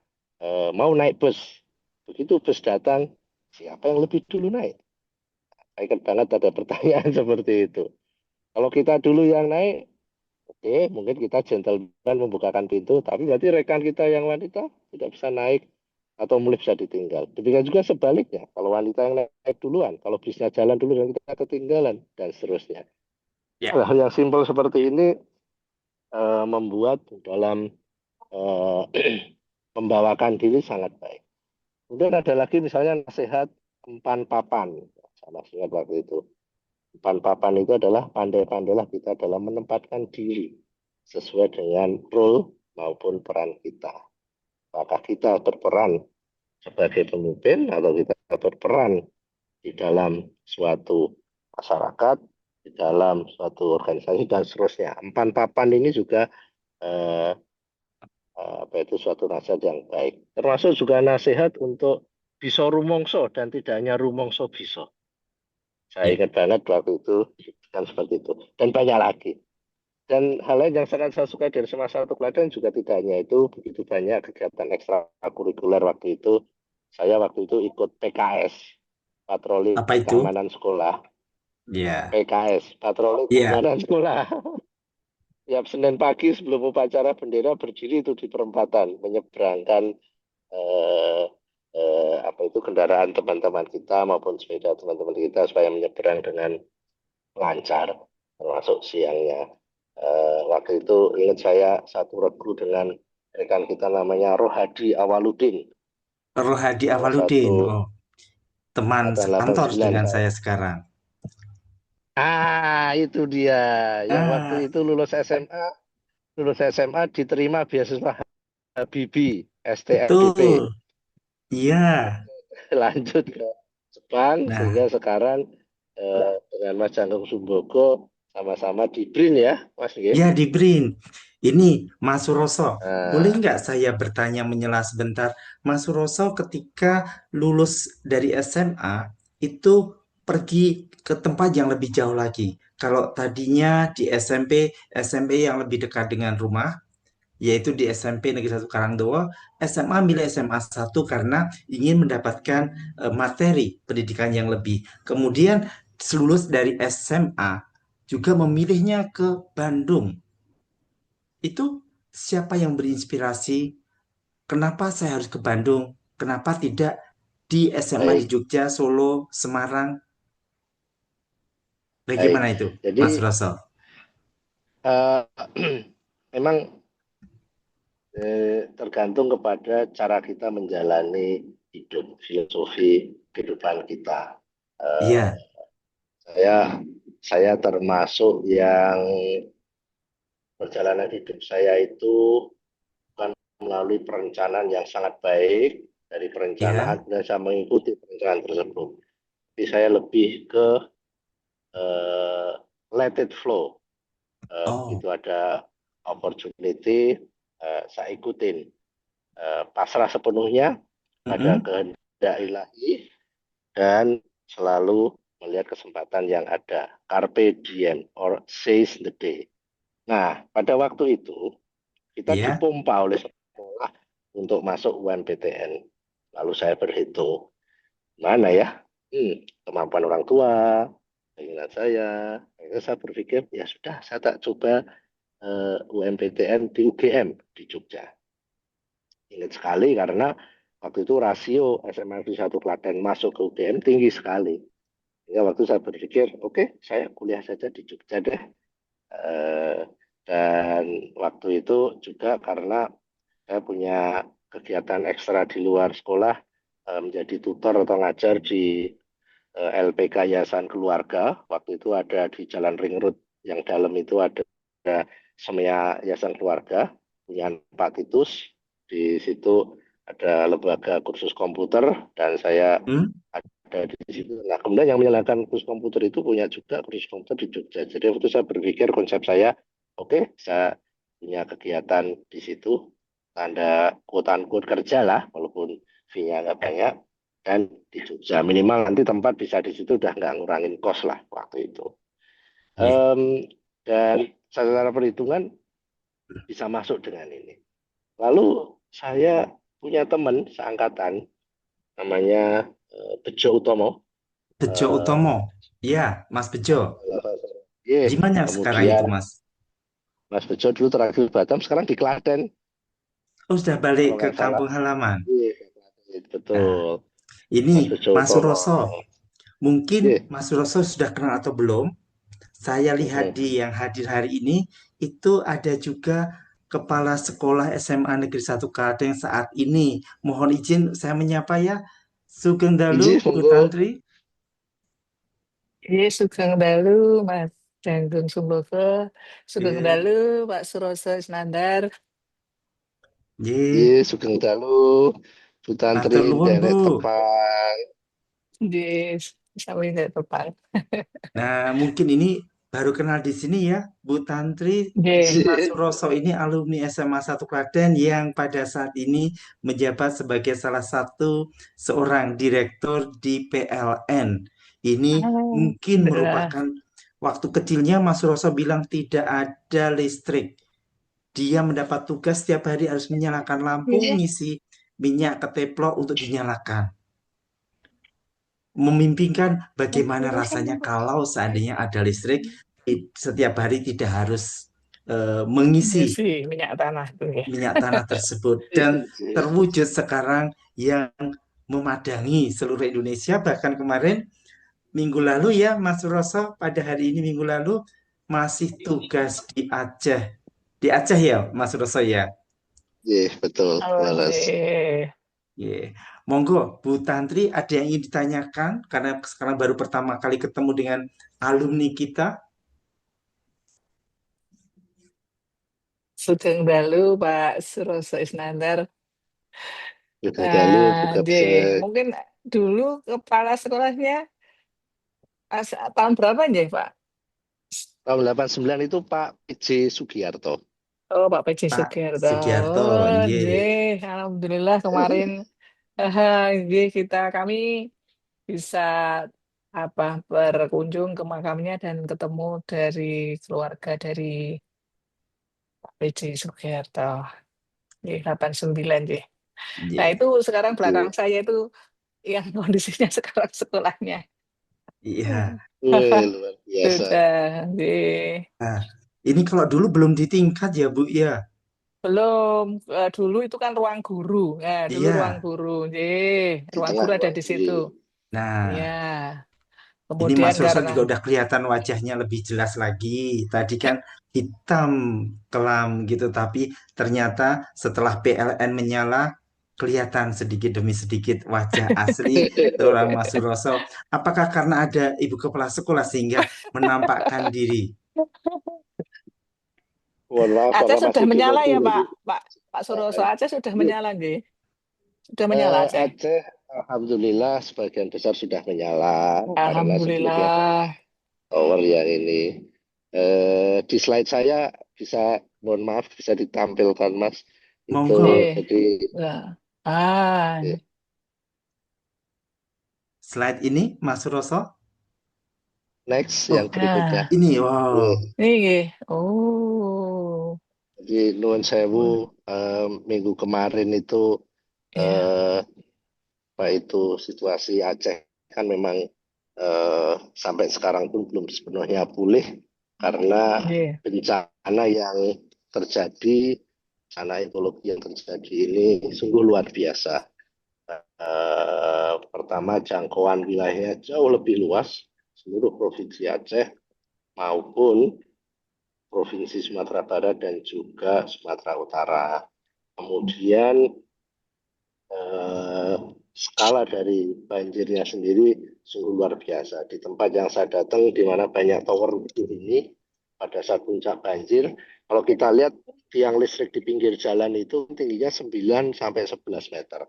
mau naik bus. Begitu bus datang, siapa yang lebih dulu naik? Saya ingat banget ada pertanyaan seperti itu. Kalau kita dulu yang naik, oke, mungkin kita gentleman membukakan pintu, tapi berarti rekan kita yang wanita tidak bisa naik atau mulai bisa ditinggal. Demikian juga sebaliknya, kalau wanita yang naik duluan, kalau bisnya jalan dulu dan kita ketinggalan, dan seterusnya. Hal yang simpel seperti ini membuat dalam membawakan diri sangat baik. Kemudian ada lagi misalnya nasihat empan papan. Sama ingat waktu itu. Empan papan itu adalah pandai-pandailah kita dalam menempatkan diri sesuai dengan role maupun peran kita. Apakah kita berperan sebagai pemimpin atau kita berperan di dalam suatu masyarakat, di dalam suatu organisasi dan seterusnya. Empan papan ini juga apa itu suatu nasihat yang baik. Termasuk juga nasihat untuk bisa rumongso dan tidak hanya rumongso bisa. Saya ingat banget waktu itu kan seperti itu. Dan banyak lagi. Dan hal lain yang sangat saya suka dari SMA 1 Klaten juga tidak hanya itu, begitu banyak kegiatan ekstrakurikuler waktu itu. Saya waktu itu ikut PKS, patroli Apa itu? keamanan sekolah. Ya, PKS, patroli ya. keamanan sekolah. Tiap Senin pagi sebelum upacara bendera berdiri itu di perempatan, menyeberangkan apa itu kendaraan teman-teman kita maupun sepeda teman-teman kita supaya menyeberang dengan lancar, termasuk siangnya. Waktu itu ingat saya satu regu dengan rekan kita namanya Rohadi Awaludin, Rohadi salah Awaludin. satu Oh, teman angkatan sekantor 89. dengan saya sekarang. Itu dia yang waktu Ah, itu lulus SMA diterima beasiswa Habibie STMDP, betul. Iya. lanjut ke Jepang Nah, sehingga sekarang dengan Mas Jangkung Sumbogo sama-sama di BRIN ya Mas Nggih? ya di BRIN. Ini Mas Suroso, boleh Nah, nggak saya bertanya menyela sebentar? Mas Suroso ketika lulus dari SMA itu pergi ke tempat yang lebih jauh lagi. Kalau tadinya di SMP yang lebih dekat dengan rumah, yaitu di SMP Negeri 1 Karangdowo, SMA milih SMA 1 karena ingin mendapatkan materi pendidikan yang lebih. Kemudian lulus dari SMA juga memilihnya ke Bandung. Itu siapa yang berinspirasi? Kenapa saya harus ke Bandung? Kenapa tidak di SMA di baik, Jogja, Solo, Semarang? baik. Bagaimana itu, Jadi Mas Rosso? eh, memang tergantung kepada cara kita menjalani hidup, filosofi kehidupan kita. Eh, Iya, saya termasuk yang perjalanan hidup saya itu bukan melalui perencanaan yang sangat baik. Dari iya. perencanaan kemudian saya mengikuti perencanaan tersebut. Tapi saya lebih ke let it flow. Oh, Begitu ada opportunity, saya ikutin. Pasrah sepenuhnya pada mm-mm. kehendak ilahi dan selalu melihat kesempatan yang ada. Carpe diem or seize the day. Nah, pada waktu itu kita Iya, dipompa oleh sekolah untuk masuk UMPTN. Lalu saya berhitung, mana ya kemampuan orang tua, keinginan saya. Akhirnya saya berpikir, ya sudah, saya tak coba UMPTN di UGM di Jogja. Ingat sekali karena waktu itu rasio SMA Negeri 1 Klaten masuk ke UGM tinggi sekali. Hingga waktu saya berpikir, oke, saya kuliah saja di Jogja deh. Dan waktu itu juga karena saya punya kegiatan ekstra di luar sekolah, menjadi tutor atau ngajar di LPK Yayasan Keluarga. Waktu itu ada di Jalan Ring Road yang dalam itu ada Semia Yayasan Keluarga, punya Pak Titus. Di situ ada lembaga kursus komputer dan saya ada di situ. Nah, kemudian yang menjalankan kursus komputer itu punya juga kursus komputer di Jogja. Jadi waktu saya berpikir konsep saya, oke, saya punya kegiatan di situ, tanda quote-unquote kerja lah, walaupun fee-nya nggak banyak, dan di Jogja minimal nanti tempat bisa di situ udah nggak ngurangin kos lah waktu itu. iya. Dan secara perhitungan bisa masuk dengan ini. Lalu saya punya teman seangkatan namanya Bejo Utomo. Bejo Utomo. Iya, Mas Bejo. Iya, Gimana sekarang itu, kemudian Mas? Mas Bejo dulu terakhir Batam, sekarang di Klaten. Oh, sudah Kalau balik ke nggak salah. kampung halaman. Iya, betul. Mas Ini Bejo Mas Utomo. Suroso. Mungkin Iya. Mas Suroso sudah kenal atau belum? Saya lihat di yang hadir hari ini itu ada juga Kepala Sekolah SMA Negeri 1 Klaten saat ini. Mohon izin saya menyapa ya. Sugeng Dalu, Bu Monggo. Tantri. Iya, Sugeng Dalu, Mas Jangkung Sumbogo. Sugeng Iya. Dalu, Pak Suroso Isnandar. Iya, Sugeng Dalu, Bu Tantri, Matur nuwun, Derek Bu. Tepang. Yes, sampai nggak tepat. Nah, mungkin ini baru kenal di sini ya, Bu Tantri. Yes. Mas Suroso ini alumni SMA 1 Klaten yang pada saat ini menjabat sebagai salah satu seorang direktur di PLN. Ini mungkin Benar. merupakan Waktu kecilnya Mas Roso bilang tidak ada listrik. Dia mendapat tugas setiap hari harus menyalakan lampu, Iya. ngisi minyak ke teplok untuk dinyalakan. Memimpikan bagaimana rasanya kalau seandainya ada listrik, setiap hari tidak harus mengisi Ngisi minyak tanah tuh ya. minyak tanah tersebut. Dan terwujud sekarang yang memadani seluruh Indonesia. Bahkan kemarin minggu lalu ya Mas Roso, pada hari ini minggu lalu masih tugas di Aceh. Di Aceh ya Mas Roso ya. Iya, betul, Mas. Oke. Yeah. Monggo, Bu Tantri, ada yang ingin ditanyakan karena sekarang baru pertama kali ketemu dengan alumni kita. Sugeng Dalu Pak Suroso Isnandar. Sugeng Dalu, buka Mungkin dulu kepala sekolahnya tahun berapa ya Pak? Tahun 89 itu Pak PJ Sugiarto. Oh Pak PJ Pak Sugiarto. Sugiarto, Oh, iya. Alhamdulillah kemarin kami bisa berkunjung ke makamnya dan ketemu dari keluarga dari Pak PJ Sugiarto. 89 ya. Nah Iya. itu sekarang belakang saya itu yang kondisinya sekarang sekolahnya. Iya. Luar biasa. Sudah, nggih. Nah, ini kalau dulu belum ditingkat ya Bu ya. Belum, dulu itu kan ruang guru. Ya, dulu ruang Iya. guru. Nggih, Di ruang tengah guru ada ruang di guru. situ. Nah, Iya. ini Kemudian Mas Roso karena juga udah kelihatan wajahnya lebih jelas lagi. Tadi kan hitam kelam gitu, tapi ternyata setelah PLN menyala kelihatan sedikit demi sedikit wajah asli seorang Mas Roso. Apakah karena ada ibu kepala sekolah sehingga menampakkan diri? Mohon maaf Aceh karena sudah masih menyala ya pilot. Pak Suroso. Aceh sudah menyala nggih. Sudah menyala Aceh. Aceh, alhamdulillah sebagian besar sudah menyala karena sebelumnya Alhamdulillah. tower yang ini. Di slide saya bisa, mohon maaf bisa ditampilkan Mas. Itu Monggo. jadi slide ini Mas Roso. Next yang berikutnya. Ini wow. Ini oh. Jadi nuwun sewu minggu kemarin itu apa itu situasi Aceh kan memang sampai sekarang pun belum sepenuhnya pulih karena bencana yang terjadi, bencana ekologi yang terjadi ini sungguh luar biasa. Pertama jangkauan wilayahnya jauh lebih luas, seluruh provinsi Aceh maupun provinsi Sumatera Barat dan juga Sumatera Utara. Kemudian skala dari banjirnya sendiri sungguh luar biasa. Di tempat yang saya datang, di mana banyak tower ini, pada saat puncak banjir, kalau kita lihat tiang listrik di pinggir jalan itu tingginya 9 sampai 11 meter.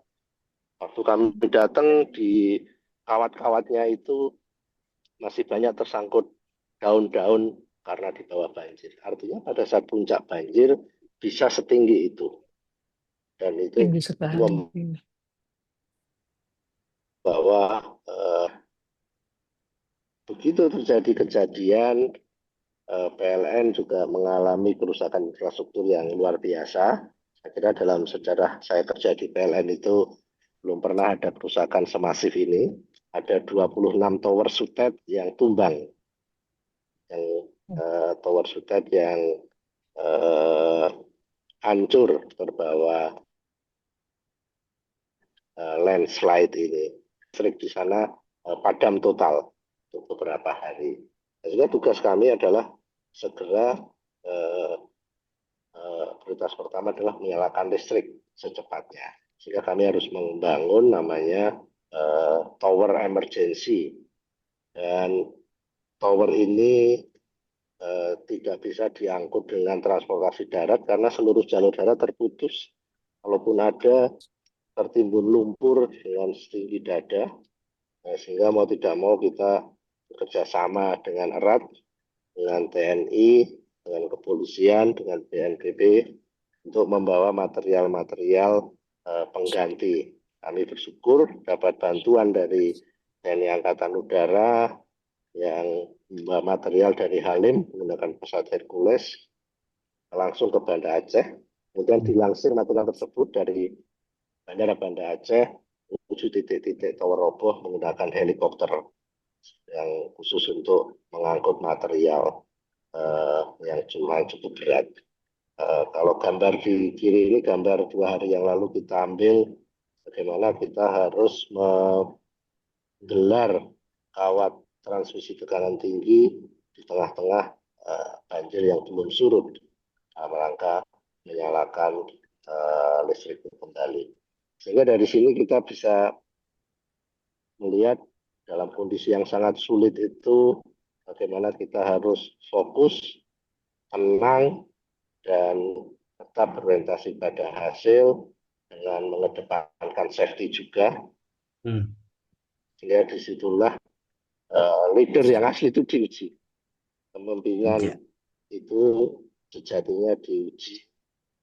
Waktu kami datang di kawat-kawatnya itu masih banyak tersangkut daun-daun karena di bawah banjir. Artinya pada saat puncak banjir bisa setinggi itu. Dan itu bahwa begitu terjadi kejadian, PLN juga mengalami kerusakan infrastruktur yang luar biasa. Saya kira dalam sejarah saya kerja di PLN itu belum pernah ada kerusakan semasif ini. Ada 26 tower sutet yang tumbang. Yang tower sutet yang hancur terbawa landslide ini. Listrik di sana padam total untuk beberapa hari. Sehingga tugas kami adalah segera prioritas pertama adalah menyalakan listrik secepatnya. Sehingga kami harus membangun namanya tower emergency. Dan tower ini tidak bisa diangkut dengan transportasi darat karena seluruh jalur darat terputus. Kalaupun ada, tertimbun lumpur dengan setinggi dada, sehingga mau tidak mau kita bekerja sama dengan erat dengan TNI, dengan kepolisian, dengan BNPB untuk membawa material-material pengganti. Kami bersyukur dapat bantuan dari TNI Angkatan Udara, yang membawa material dari Halim menggunakan pesawat Hercules langsung ke Banda Aceh. Kemudian dilansir material tersebut dari Bandara Banda Aceh menuju titik-titik tower roboh menggunakan helikopter yang khusus untuk mengangkut material yang cukup berat. Kalau gambar di kiri ini gambar 2 hari yang lalu kita ambil bagaimana kita harus menggelar kawat transmisi tekanan tinggi di tengah-tengah banjir yang belum surut dalam rangka menyalakan listrik kembali. Sehingga dari sini kita bisa melihat dalam kondisi yang sangat sulit itu bagaimana kita harus fokus, tenang, dan tetap berorientasi pada hasil dengan mengedepankan safety juga. Sehingga disitulah leader yang asli itu diuji. Kepemimpinan itu sejatinya diuji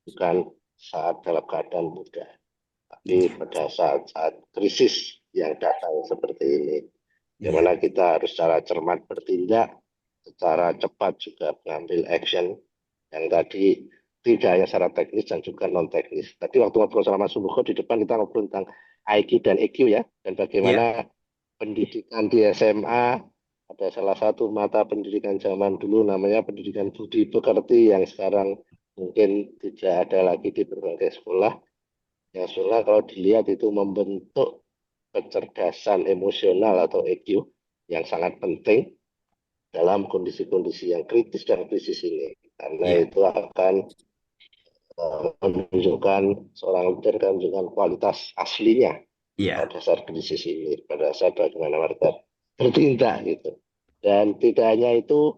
bukan saat dalam keadaan mudah, tapi pada saat-saat krisis yang datang seperti ini. Bagaimana kita harus secara cermat bertindak, secara cepat juga mengambil action yang tadi tidak hanya secara teknis dan juga non teknis. Tadi waktu ngobrol sama Mas Sumuko di depan kita ngobrol tentang IQ dan EQ ya, dan bagaimana pendidikan di SMA ada salah satu mata pendidikan zaman dulu namanya pendidikan budi pekerti yang sekarang mungkin tidak ada lagi di berbagai sekolah. Yang sekolah kalau dilihat itu membentuk kecerdasan emosional atau EQ yang sangat penting dalam kondisi-kondisi yang kritis dan krisis ini. Karena itu akan menunjukkan seorang leader kan menunjukkan kualitas aslinya pada saat krisis ini, pada saat bagaimana mereka bertindak gitu. Dan tidak hanya itu,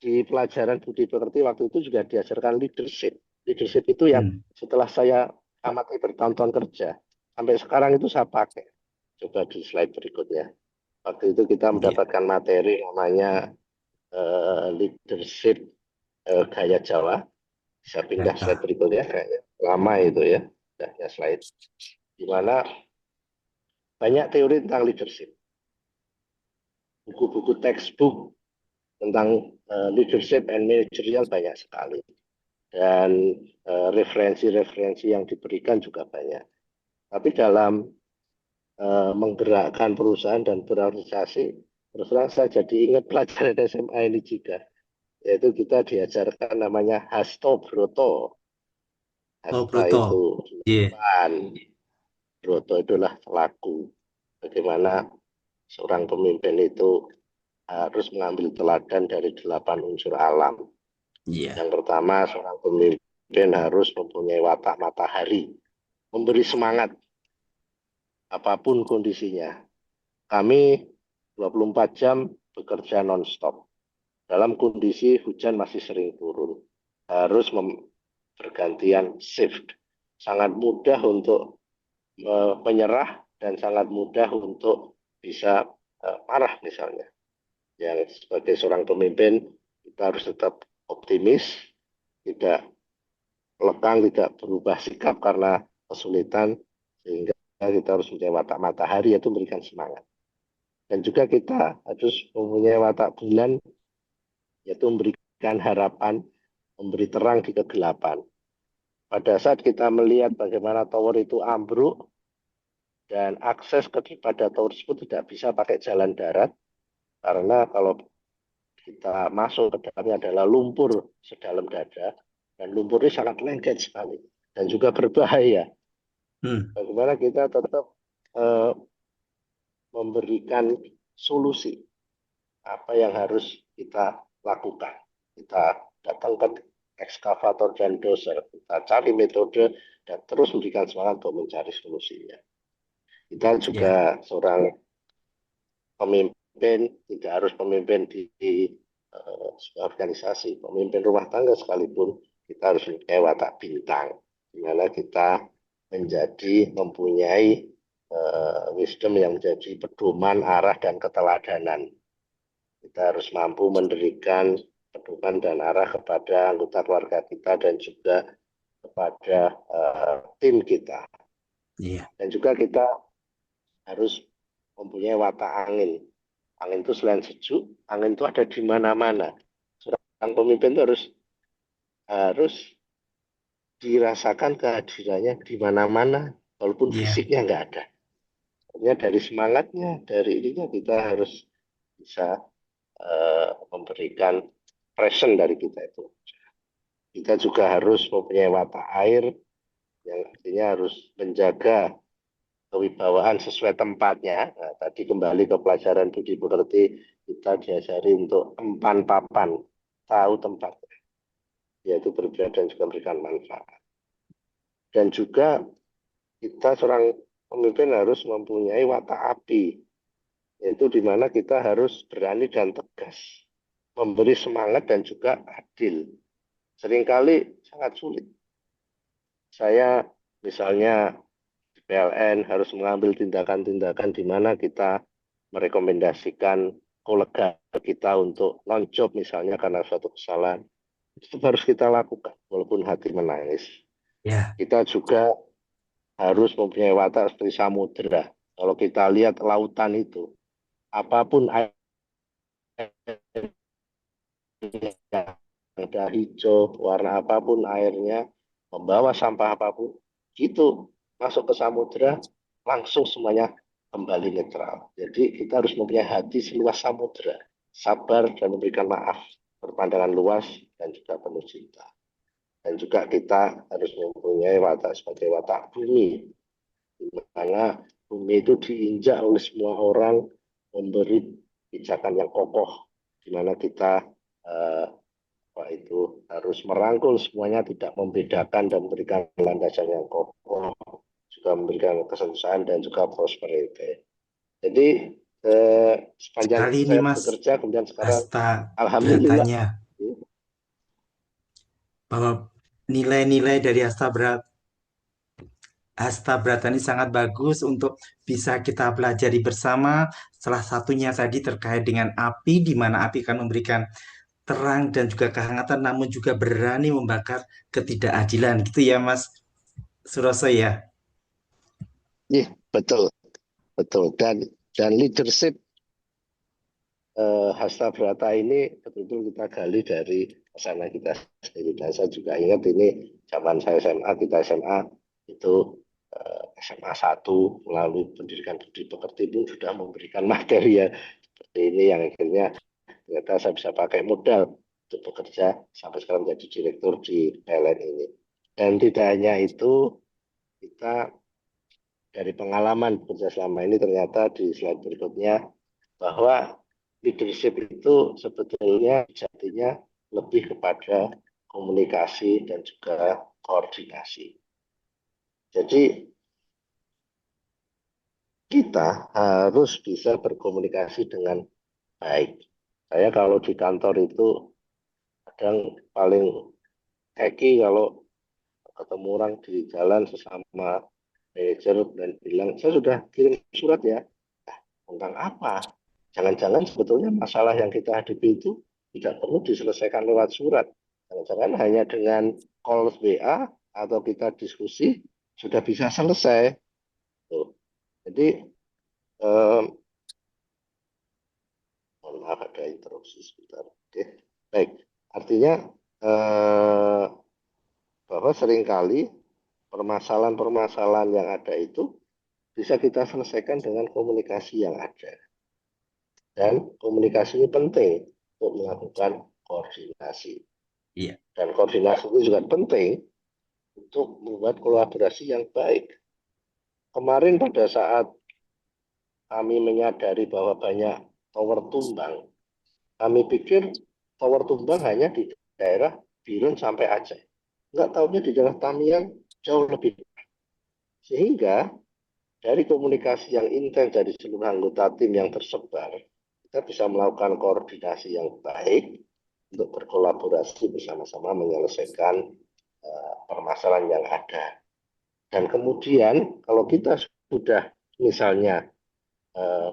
di pelajaran budi pekerti waktu itu juga diajarkan leadership. Leadership itu yang setelah saya amati bertahun-tahun kerja, sampai sekarang itu saya pakai. Coba di slide berikutnya. Waktu itu kita mendapatkan materi namanya leadership gaya Jawa. Bisa pindah slide berikutnya, kayaknya lama itu ya, pindahnya slide. Di mana banyak teori tentang leadership. Buku-buku textbook tentang leadership and managerial banyak sekali. Dan referensi-referensi yang diberikan juga banyak. Tapi dalam menggerakkan perusahaan dan berorganisasi, terus terang saya jadi ingat pelajaran SMA ini juga. Yaitu kita diajarkan namanya Hasto Broto. Hasta itu depan, Broto itulah telaku. Bagaimana seorang pemimpin itu harus mengambil teladan dari 8 unsur alam. Yang pertama, seorang pemimpin harus mempunyai watak matahari, memberi semangat apapun kondisinya. Kami 24 jam bekerja non-stop. Dalam kondisi hujan masih sering turun. Harus bergantian shift. Sangat mudah untuk menyerah dan sangat mudah untuk bisa marah misalnya. Yang sebagai seorang pemimpin kita harus tetap optimis, tidak lekang, tidak berubah sikap karena kesulitan, sehingga kita harus mempunyai watak matahari yaitu memberikan semangat. Dan juga kita harus mempunyai watak bulan yaitu memberikan harapan, memberi terang di kegelapan. Pada saat kita melihat bagaimana tower itu ambruk dan akses kepada tower tersebut tidak bisa pakai jalan darat, karena kalau kita masuk ke dalamnya adalah lumpur sedalam dada, dan lumpur ini sangat lengket sekali dan juga berbahaya. Bagaimana kita tetap memberikan solusi apa yang harus kita lakukan. Kita datang ke ekskavator dan dozer, kita cari metode dan terus memberikan semangat untuk mencari solusinya. Kita juga seorang pemimpin, tidak harus pemimpin di sebuah organisasi, pemimpin rumah tangga sekalipun, kita harus mempunyai watak bintang, di mana kita mempunyai wisdom yang menjadi pedoman, arah, dan keteladanan. Kita harus mampu memberikan pedoman dan arah kepada anggota keluarga kita dan juga kepada tim kita. Dan juga kita harus mempunyai watak angin. Angin itu selain sejuk, angin itu ada di mana-mana. Seorang pemimpin itu harus dirasakan kehadirannya di mana-mana, walaupun fisiknya nggak ada. Artinya dari semangatnya, dari ininya kita harus bisa memberikan present dari kita itu. Kita juga harus mempunyai watak air, yang artinya harus menjaga kewibawaan sesuai tempatnya. Nah, tadi kembali ke pelajaran budi pekerti, kita diajari untuk empan papan, tahu tempatnya, yaitu berbicara dan juga memberikan manfaat. Dan juga kita seorang pemimpin harus mempunyai watak api, yaitu di mana kita harus berani dan tegas, memberi semangat dan juga adil. Seringkali sangat sulit. Saya misalnya di PLN harus mengambil tindakan-tindakan di mana kita merekomendasikan kolega kita untuk non job misalnya karena suatu kesalahan. Itu harus kita lakukan walaupun hati menangis. Kita juga harus mempunyai watak seperti samudera. Kalau kita lihat lautan itu, apapun air yang ada hijau, warna apapun airnya, membawa sampah apapun, itu masuk ke samudera, langsung semuanya kembali netral. Jadi kita harus mempunyai hati seluas samudera, sabar dan memberikan maaf, berpandangan luas dan juga penuh cinta. Dan juga kita harus mempunyai watak sebagai watak bumi, di mana bumi itu diinjak oleh semua orang, memberi pijakan yang kokoh, di mana kita itu harus merangkul semuanya, tidak membedakan dan memberikan landasan yang kokoh, juga memberikan kesenangan dan juga prosperity. Jadi sepanjang Sekali saya nih, Mas, bekerja, kemudian sekarang Alhamdulillah alhamdulillah bahwa nilai-nilai dari Hasta Brata ini sangat bagus untuk bisa kita pelajari bersama. Salah satunya tadi terkait dengan api, di mana api akan memberikan terang dan juga kehangatan, namun juga berani membakar ketidakadilan. Gitu ya, Mas Suroso ya? Iya, betul. Dan leadership Hasta Brata ini betul-betul kita gali dari sana kita sendiri. Dan saya juga ingat ini zaman saya SMA, kita SMA itu SMA 1 melalui pendidikan budi pekerti pun sudah memberikan materi ya seperti ini yang akhirnya ternyata saya bisa pakai modal untuk bekerja sampai sekarang menjadi direktur di PLN ini. Dan tidak hanya itu, kita dari pengalaman bekerja selama ini ternyata di slide berikutnya bahwa leadership itu sebetulnya jadinya lebih kepada komunikasi dan juga koordinasi. Jadi kita harus bisa berkomunikasi dengan baik. Saya kalau di kantor itu kadang paling keki kalau ketemu orang di jalan sesama manajer dan bilang, saya sudah kirim surat ya. Tentang apa? Jangan-jangan sebetulnya masalah yang kita hadapi itu tidak perlu diselesaikan lewat surat. Jangan-jangan hanya dengan call WA atau kita diskusi sudah bisa selesai. Tuh. Jadi, mohon maaf ada interupsi sebentar. Oke. Baik, artinya bahwa seringkali permasalahan-permasalahan yang ada itu bisa kita selesaikan dengan komunikasi yang ada. Dan komunikasi ini penting untuk melakukan koordinasi. Iya. Dan koordinasi itu juga penting untuk membuat kolaborasi yang baik. Kemarin pada saat kami menyadari bahwa banyak tower tumbang, kami pikir tower tumbang hanya di daerah Birun sampai Aceh. Enggak tahunya di daerah Tamiang jauh lebih. Sehingga dari komunikasi yang intens dari seluruh anggota tim yang tersebar, kita bisa melakukan koordinasi yang baik untuk berkolaborasi bersama-sama menyelesaikan permasalahan yang ada. Dan kemudian kalau kita sudah misalnya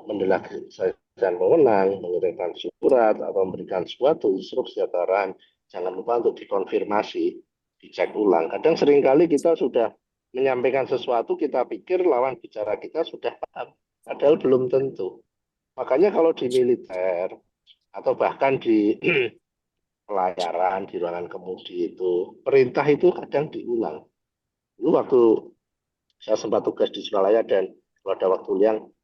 mendelegasikan wewenang, mengirimkan surat atau memberikan suatu instruksi atau arahan, jangan lupa untuk dikonfirmasi, dicek ulang. Kadang seringkali kita sudah menyampaikan sesuatu, kita pikir lawan bicara kita sudah paham, padahal belum tentu. Makanya kalau di militer atau bahkan di pelayaran, di ruangan kemudi itu, perintah itu kadang diulang. Dulu waktu saya sempat tugas di Suralaya dan kalau ada waktu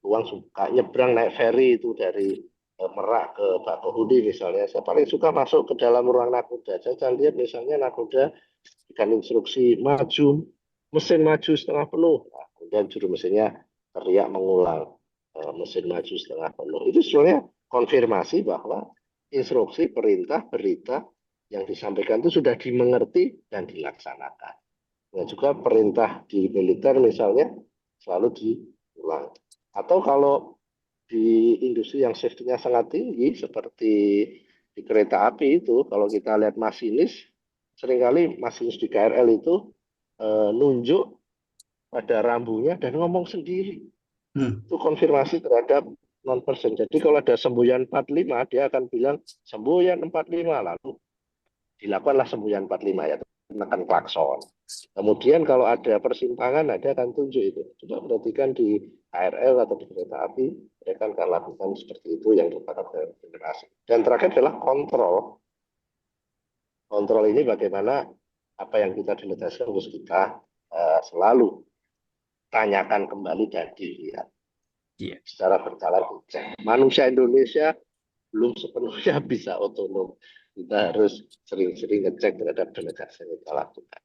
luang suka nyebrang naik ferry itu dari Merak ke Bakauheni misalnya. Saya paling suka masuk ke dalam ruang nakoda. Saya lihat misalnya nakoda dengan instruksi maju, mesin maju setengah penuh. Nah, kemudian juru mesinnya teriak mengulang mesin maju setengah penuh. Itu sebenarnya konfirmasi bahwa instruksi, perintah, berita yang disampaikan itu sudah dimengerti dan dilaksanakan. Nah, juga perintah di militer misalnya selalu diulang. Atau kalau di industri yang safety-nya sangat tinggi seperti di kereta api itu, kalau kita lihat masinis, seringkali masinis di KRL itu nunjuk pada rambunya dan ngomong sendiri. Itu konfirmasi terhadap non-person. Jadi kalau ada semboyan 45, dia akan bilang semboyan 45, lalu dilakukanlah semboyan 45 ya, menekan klakson. Kemudian kalau ada persimpangan, dia akan tunjuk itu. Coba perhatikan di KRL atau di kereta api, mereka akan lakukan seperti itu yang merupakan generasi. Dan terakhir adalah kontrol. Kontrol ini bagaimana apa yang kita delegasikan harus kita selalu tanyakan kembali dan dilihat. Secara berkala dicek. Manusia Indonesia belum sepenuhnya bisa otonom. Kita harus sering-sering ngecek terhadap delegasi yang kita lakukan.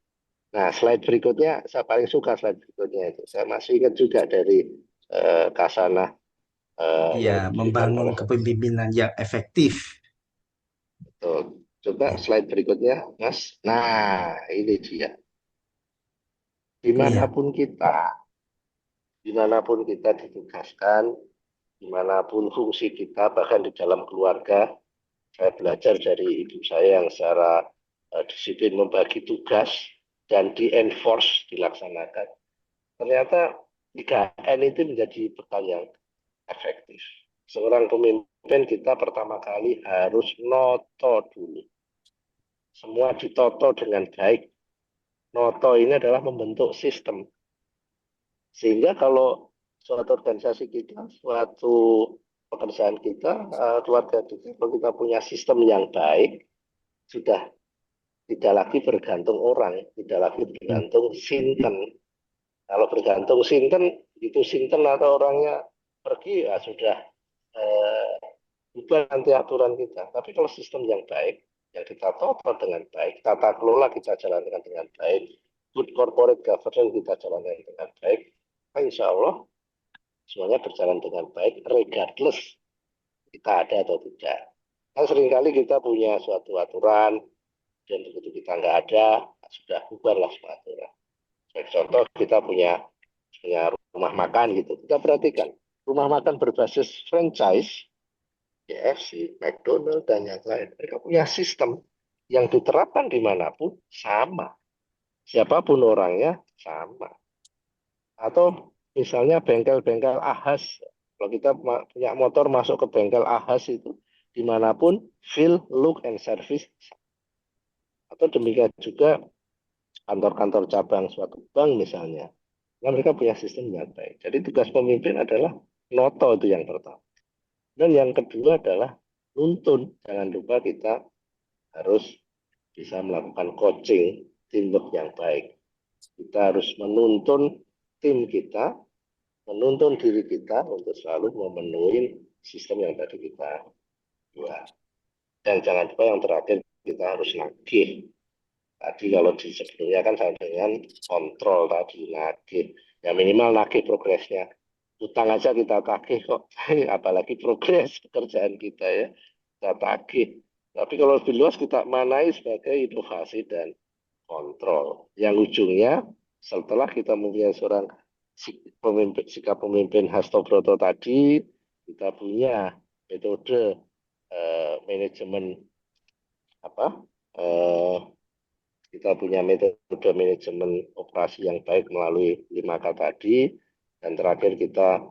Nah, slide berikutnya, saya paling suka slide berikutnya itu. Saya masih ingat juga dari Kasana. Iya, membangun kepemimpinan yang efektif. Betul. Coba slide berikutnya, Mas. Nah, ini dia. Dimanapun kita ditugaskan, dimanapun fungsi kita, bahkan di dalam keluarga, saya belajar dari ibu saya yang secara disiplin membagi tugas dan di-enforce, dilaksanakan. Ternyata 3N itu menjadi bekal yang efektif. Seorang pemimpin kita pertama kali harus noto dulu. Semua ditoto dengan baik. Noto ini adalah membentuk sistem. Sehingga kalau suatu organisasi kita, suatu pekerjaan kita, keluarga kita, kalau kita punya sistem yang baik, sudah tidak lagi bergantung orang, tidak lagi bergantung sinten. Kalau bergantung sinten, itu sinten atau orangnya pergi, ya sudah ubah nanti aturan kita. Tapi kalau sistem yang baik, yang kita tata dengan baik, tata kelola kita jalankan dengan baik, good corporate governance kita jalankan dengan baik, insya Allah semuanya berjalan dengan baik, regardless kita ada atau tidak. Kan seringkali kita punya suatu aturan, dan begitu kita nggak ada, sudah bubarlah semua aturan. Sebagai contoh, kita punya rumah makan gitu. Kita perhatikan, rumah makan berbasis franchise, KFC, McDonald, dan yang lain. Mereka punya sistem yang diterapkan dimanapun sama. Siapapun orangnya sama. Atau misalnya bengkel-bengkel ahas. Kalau kita punya motor masuk ke bengkel ahas itu, dimanapun feel, look, and service. Atau demikian juga kantor-kantor cabang suatu bank misalnya. Nah, mereka punya sistem yang baik. Jadi tugas pemimpin adalah noto itu yang pertama. Dan yang kedua adalah nuntun. Jangan lupa kita harus bisa melakukan coaching teamwork yang baik. Kita harus menuntun tim kita, menuntun diri kita untuk selalu memenuhi sistem yang tadi kita buat. Dan jangan lupa yang terakhir, kita harus nagih. Tadi kalau di sebelumnya kan sama dengan kontrol tadi, nagih. Ya minimal nagih progresnya. Utang aja kita tagih kok, apalagi progres pekerjaan kita ya, kita tagih. Tapi kalau lebih luas kita manai sebagai inovasi dan kontrol. Yang ujungnya setelah kita mempunyai seorang sikap pemimpin Hasto Broto tadi, kita punya metode manajemen kita punya metode manajemen operasi yang baik melalui 5K tadi, dan terakhir kita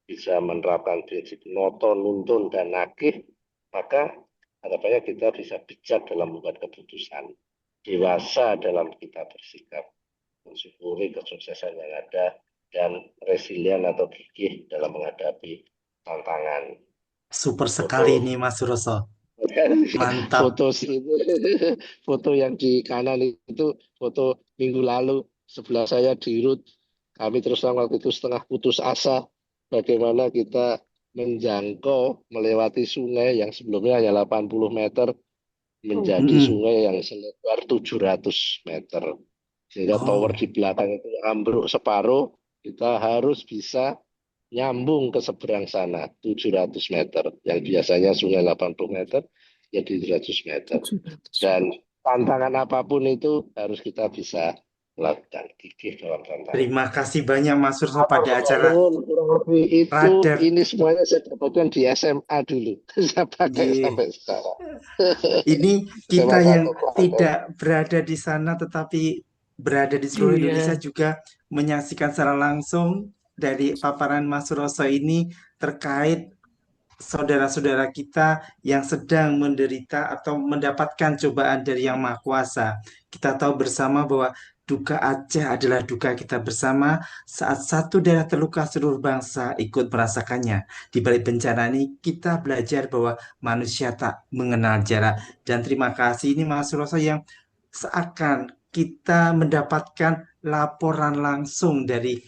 bisa menerapkan prinsip noto, nuntun, dan nagih, maka harapannya kita bisa bijak dalam membuat keputusan, dewasa dalam kita bersikap, mensyukuri kesuksesan yang ada, dan resilient atau gigih dalam menghadapi tantangan Super sekali nih Mas Suroso. Mantap. Foto itu, foto yang di kanan itu foto minggu lalu. Sebelah saya di Rut. Kami terus terang waktu itu setengah putus asa bagaimana kita menjangkau melewati sungai yang sebelumnya hanya 80 meter menjadi sungai yang selebar 700 meter. Sehingga tower di belakang itu ambruk separuh, kita harus bisa nyambung ke seberang sana 700 meter. Yang biasanya sungai 80 meter, jadi 700 meter. Dan tantangan apapun itu harus kita bisa lakukan. Gigih dalam tantangan. Terima kasih banyak Mas Suroso pada acara Kurang lebih itu, radar. ini semuanya saya dapatkan di SMA dulu. Saya pakai sampai sekarang. Ini kita yang tidak berada di sana tetapi berada di seluruh Indonesia juga menyaksikan secara langsung dari paparan Mas Suroso ini terkait saudara-saudara kita yang sedang menderita atau mendapatkan cobaan dari Yang Maha Kuasa. Kita tahu bersama bahwa duka Aceh adalah duka kita bersama. Saat satu daerah terluka, seluruh bangsa ikut merasakannya. Di balik bencana ini kita belajar bahwa manusia tak mengenal jarak. Dan terima kasih ini Mas Suroso yang seakan kita mendapatkan laporan langsung dari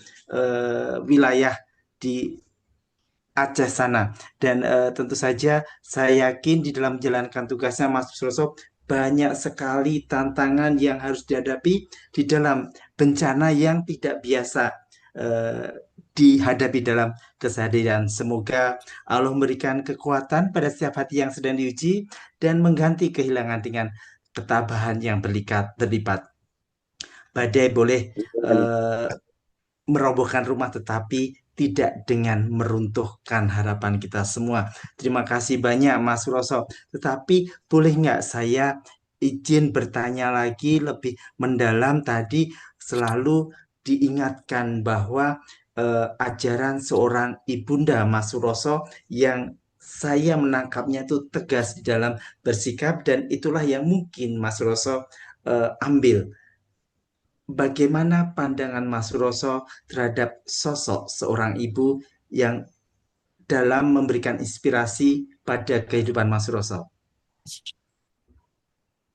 wilayah di Aceh sana. Dan tentu saja saya yakin di dalam menjalankan tugasnya Mas Suroso banyak sekali tantangan yang harus dihadapi di dalam bencana yang tidak biasa dihadapi dalam keseharian. Semoga Allah memberikan kekuatan pada setiap hati yang sedang diuji dan mengganti kehilangan dengan ketabahan yang berlipat. Badai boleh merobohkan rumah tetapi tidak dengan meruntuhkan harapan kita semua. Terima kasih banyak Mas Suroso. Tetapi boleh nggak saya izin bertanya lagi lebih mendalam? Tadi selalu diingatkan bahwa ajaran seorang ibunda Mas Suroso yang saya menangkapnya itu tegas di dalam bersikap, dan itulah yang mungkin Mas Suroso ambil. Bagaimana pandangan Mas Suroso terhadap sosok seorang ibu yang dalam memberikan inspirasi pada kehidupan Mas Suroso?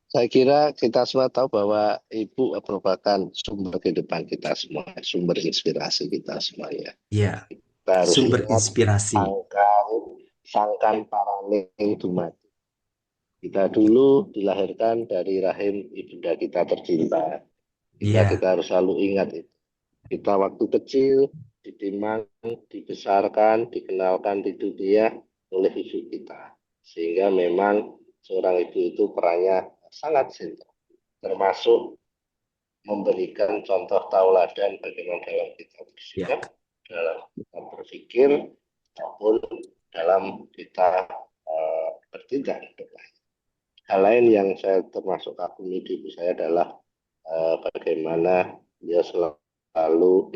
Saya kira kita semua tahu bahwa ibu merupakan sumber kehidupan kita semua, sumber inspirasi kita semua ya. Iya, Kita harus sumber ingat inspirasi. sangkan paraning dumadi. Kita dulu dilahirkan dari rahim ibunda kita tercinta. Kita harus selalu ingat itu. Kita waktu kecil ditimang, dibesarkan, dikenalkan di dunia oleh ibu kita. Sehingga memang seorang ibu itu perannya sangat sentral. Termasuk memberikan contoh tauladan bagaimana dalam kita bersikap, dalam kita berpikir, maupun dalam kita bertindak. Hal lain yang saya termasuk kagumi di ibu saya adalah bagaimana dia selalu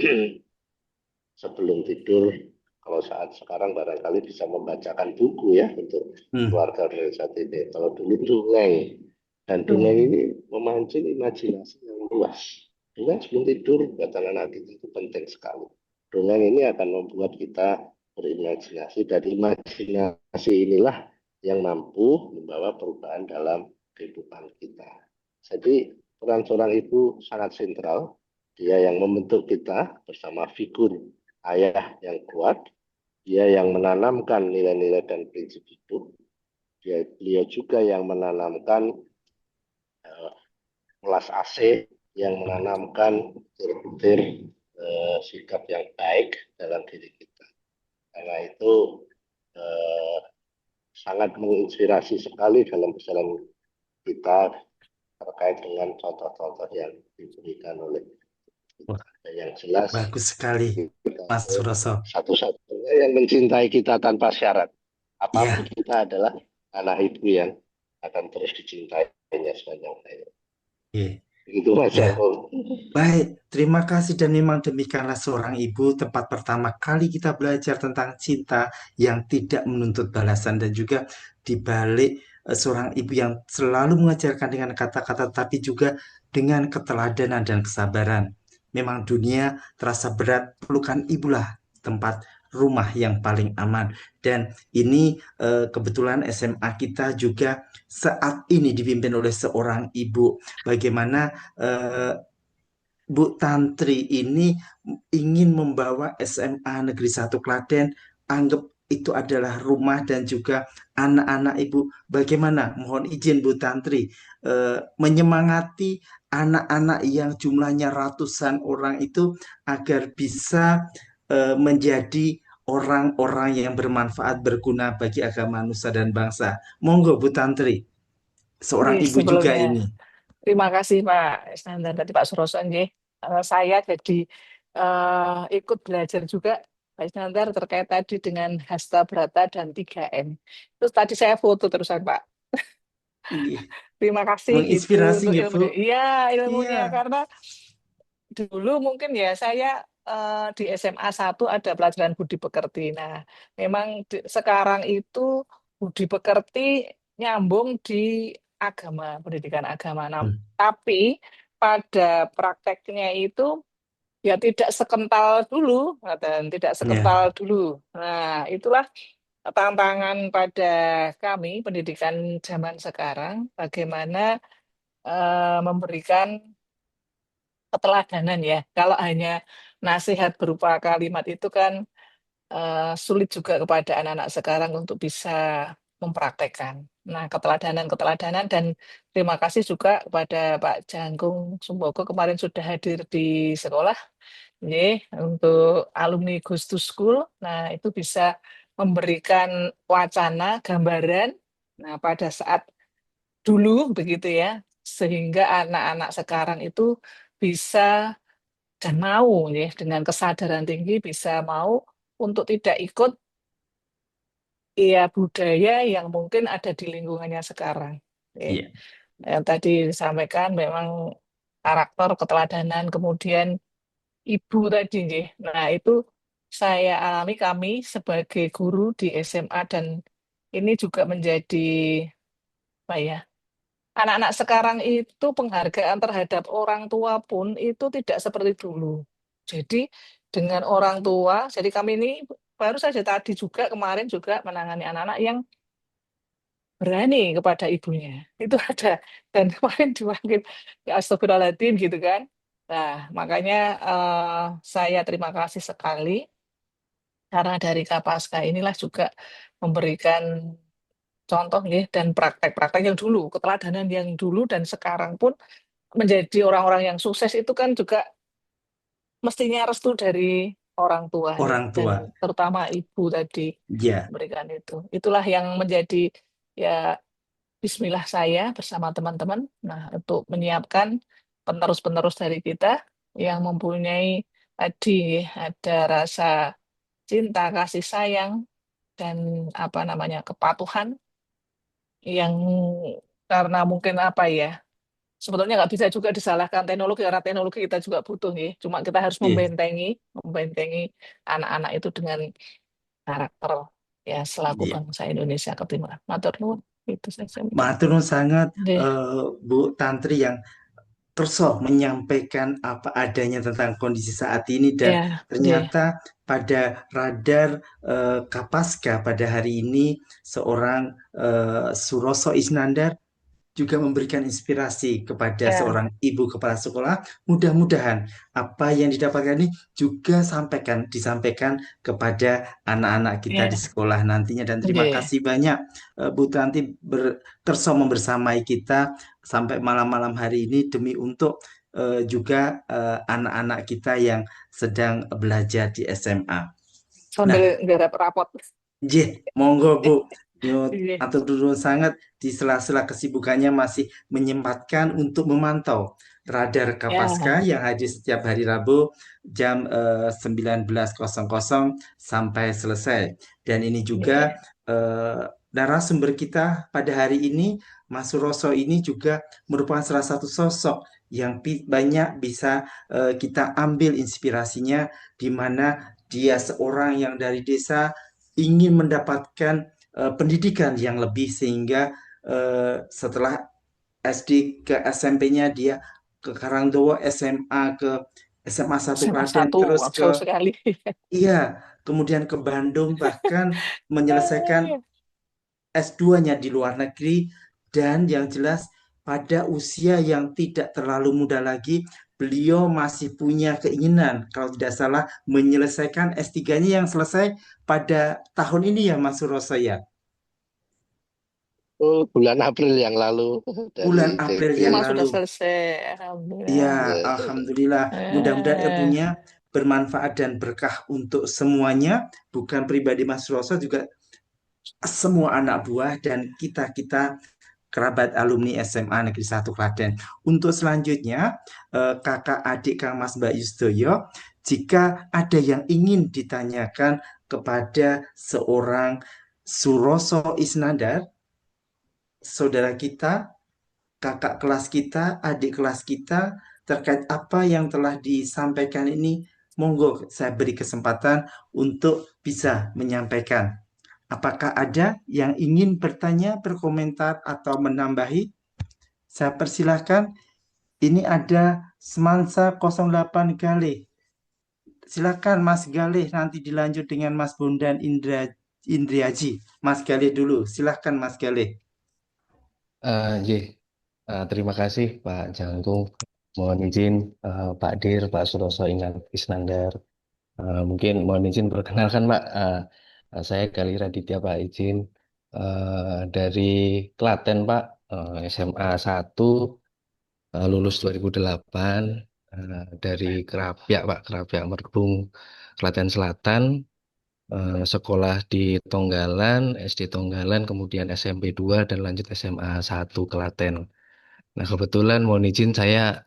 sebelum tidur, kalau saat sekarang barangkali bisa membacakan buku ya untuk keluarga saat ini. Kalau dulu dongeng, dan dongeng ini memancing imajinasi yang luas. Dongeng sebelum tidur buat anak-anak kita itu penting sekali. Dongeng ini akan membuat kita berimajinasi, dan imajinasi inilah yang mampu membawa perubahan dalam kehidupan kita. Jadi peran seorang ibu sangat sentral. Dia yang membentuk kita bersama figur ayah yang kuat. Dia yang menanamkan nilai-nilai dan prinsip hidup. Beliau juga yang menanamkan kelas AC, yang menanamkan butir-butir sikap yang baik dalam diri kita. Karena itu sangat menginspirasi sekali dalam perjalanan kita terkait dengan contoh-contoh yang diberikan oleh kita. Yang jelas, bagus sekali Mas Suroso. Satu-satunya yang mencintai kita tanpa syarat. Apapun kita adalah anak ibu yang akan terus dicintainya sepanjang hayat. Begitu Mas Jangkung. Baik, terima kasih. Dan memang demikianlah seorang ibu, tempat pertama kali kita belajar tentang cinta yang tidak menuntut balasan, dan juga dibalik seorang ibu yang selalu mengajarkan dengan kata-kata tapi juga dengan keteladanan dan kesabaran. Memang dunia terasa berat, pelukan ibulah tempat rumah yang paling aman. Dan ini kebetulan SMA kita juga saat ini dipimpin oleh seorang ibu. Bagaimana Bu Tantri ini ingin membawa SMA Negeri 1 Klaten, anggap itu adalah rumah dan juga anak-anak ibu. Bagaimana? Mohon izin Bu Tantri menyemangati anak-anak yang jumlahnya ratusan orang itu agar bisa menjadi orang-orang yang bermanfaat, berguna bagi agama, nusa dan bangsa. Monggo Bu Tantri, seorang ibu juga Sebelumnya ini. terima kasih Pak Iskandar, tadi Pak Suroso nggih. Saya jadi ikut belajar juga Pak Iskandar terkait tadi dengan hasta brata dan 3M. Terus tadi saya foto terusan Pak. Iya. Terima kasih gitu Menginspirasi untuk nggih, Bu? ilmunya. Iya, ilmunya Iya. karena dulu mungkin ya saya di SMA 1 ada pelajaran budi pekerti. Nah, memang sekarang itu budi pekerti nyambung di agama, pendidikan agama. Nah, tapi pada prakteknya itu ya tidak sekental dulu dan tidak Ya. sekental dulu. Nah, itulah tantangan pada kami pendidikan zaman sekarang, bagaimana memberikan keteladanan ya. Kalau hanya nasihat berupa kalimat itu kan sulit juga kepada anak-anak sekarang untuk bisa mempraktekkan. Nah, keteladanan dan terima kasih juga kepada Pak Janggung Sumbogo kemarin sudah hadir di sekolah, untuk alumni Goes to School. Nah, itu bisa memberikan wacana, gambaran. Nah, pada saat dulu begitu ya, sehingga anak-anak sekarang itu bisa dan mau ya dengan kesadaran tinggi bisa mau untuk tidak ikut ya budaya yang mungkin ada di lingkungannya sekarang. Iya. Yang tadi disampaikan memang karakter, keteladanan, kemudian ibu tadi nggih. Nah, itu saya alami kami sebagai guru di SMA dan ini juga menjadi apa ya? Anak-anak sekarang itu penghargaan terhadap orang tua pun itu tidak seperti dulu. Jadi dengan orang tua, jadi kami ini baru saja tadi juga kemarin juga menangani anak-anak yang berani kepada ibunya. Itu ada dan kemarin dipanggil ya astagfirullahaladzim gitu kan. Nah, makanya saya terima kasih sekali karena dari Capaska inilah juga memberikan contoh ya dan praktek-praktek yang dulu, keteladanan yang dulu dan sekarang pun menjadi orang-orang yang sukses itu kan juga mestinya restu dari orang tua ya, Orang tua. dan terutama ibu tadi Ya. memberikan itu. Itulah yang menjadi ya bismillah saya bersama teman-teman. Nah, untuk menyiapkan penerus-penerus dari kita yang mempunyai tadi ada rasa cinta, kasih sayang dan apa namanya kepatuhan yang karena mungkin apa ya sebetulnya nggak bisa juga disalahkan teknologi karena teknologi kita juga butuh nih. Cuma kita harus Iya. membentengi anak-anak itu dengan karakter ya selaku Iya. bangsa Indonesia ketimbang. Matur nuwun itu saja. Matur nuwun sangat Nggih. Bu Tantri yang kerso menyampaikan apa adanya tentang kondisi saat ini dan Ya, nggih. ternyata pada radar Capaska pada hari ini seorang Suroso Isnandar juga memberikan inspirasi kepada Ya, seorang ibu kepala sekolah. Mudah-mudahan apa yang didapatkan ini juga disampaikan kepada anak-anak kita di ya, sekolah nantinya. Dan terima nggih. kasih banyak Bu Tanti tersomo bersamai kita sampai malam-malam hari ini demi untuk juga anak-anak kita yang sedang belajar di SMA. Nah, Sambil nggarap rapot. monggo Bu. Nyut Nggih. atau dulu sangat di sela-sela kesibukannya masih menyempatkan untuk memantau radar Capaska Ya, yang hadir setiap hari Rabu jam 19.00 sampai selesai. Dan ini juga narasumber kita pada hari ini, Mas Suroso ini juga merupakan salah satu sosok yang banyak bisa kita ambil inspirasinya, di mana dia seorang yang dari desa ingin mendapatkan pendidikan yang lebih sehingga setelah SD ke SMP-nya dia ke Karangdowo, SMA ke SMA 1 SMA Klaten, 1, terus ke jauh sekali. iya, kemudian ke Bandung, bahkan menyelesaikan Iya. S2-nya di luar negeri, dan yang jelas pada usia yang tidak terlalu muda lagi, beliau masih punya keinginan, kalau tidak salah, menyelesaikan S3-nya yang selesai pada tahun ini ya, Mas Suroso ya. Oh, bulan April yang lalu Bulan dari April TP. yang Semua sudah lalu. selesai, Iya, alhamdulillah. Alhamdulillah. Mudah-mudahan Eh, ilmunya bermanfaat dan berkah untuk semuanya, bukan pribadi Mas Suroso, juga semua anak buah dan kita-kita kerabat alumni SMA Negeri 1 Klaten. Untuk selanjutnya, kakak adik Kang Mas Mbak Yusdoyo, jika ada yang ingin ditanyakan kepada seorang Suroso Isnandar, saudara kita, kakak kelas kita, adik kelas kita, terkait apa yang telah disampaikan ini, monggo saya beri kesempatan untuk bisa menyampaikan. Apakah ada yang ingin bertanya, berkomentar, atau menambahi? Saya persilahkan. Ini ada Semansa 08 Galih. Silakan Mas Galih, nanti dilanjut dengan Mas Bondan Indriaji. Mas Galih dulu. Silakan Mas Galih. J, terima kasih Pak Jangkung. Mohon izin Pak Dir, Pak Suroso Isnandar. Mungkin mohon izin perkenalkan Pak. Saya Gali Raditya Pak, izin dari Klaten Pak, SMA 1, lulus 2008, dari Kerapiak Pak, Kerapiak Merbung, Klaten Selatan. Sekolah di Tonggalan, SD Tonggalan, kemudian SMP 2 dan lanjut SMA 1 Klaten. Nah, kebetulan mohon izin saya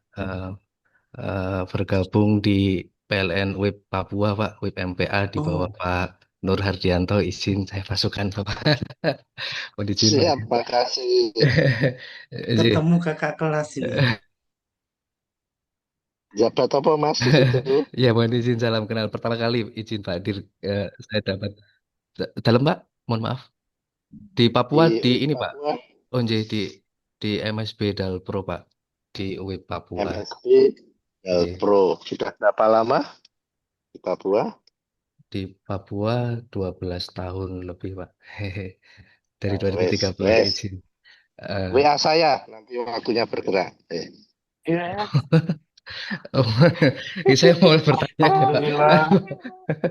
bergabung di PLN WIB Papua, Pak, WIB MPA di bawah Oh, Pak Nur Hardianto. Izin saya masukkan, Bapak. Mohon izin, Pak. Siap, makasih. Izin. ketemu kakak kelas ini. Jabat apa Mas di situ? Ya, mohon izin salam kenal. Pertama kali izin Pak Dir, saya dapat dalam Pak, mohon maaf. Di Papua Di di WIB ini Pak. Papua, Oh, di MSB Dalpro Pak, di UIB Papua. MSB Nggih. Pro. Sudah berapa lama di Papua? Di Papua 12 tahun lebih Pak. Dari Nah, wes, 2013 wes. izin. Eh, WA saya, nanti waktunya bergerak. iya. oh, saya mau bertanya. Alhamdulillah.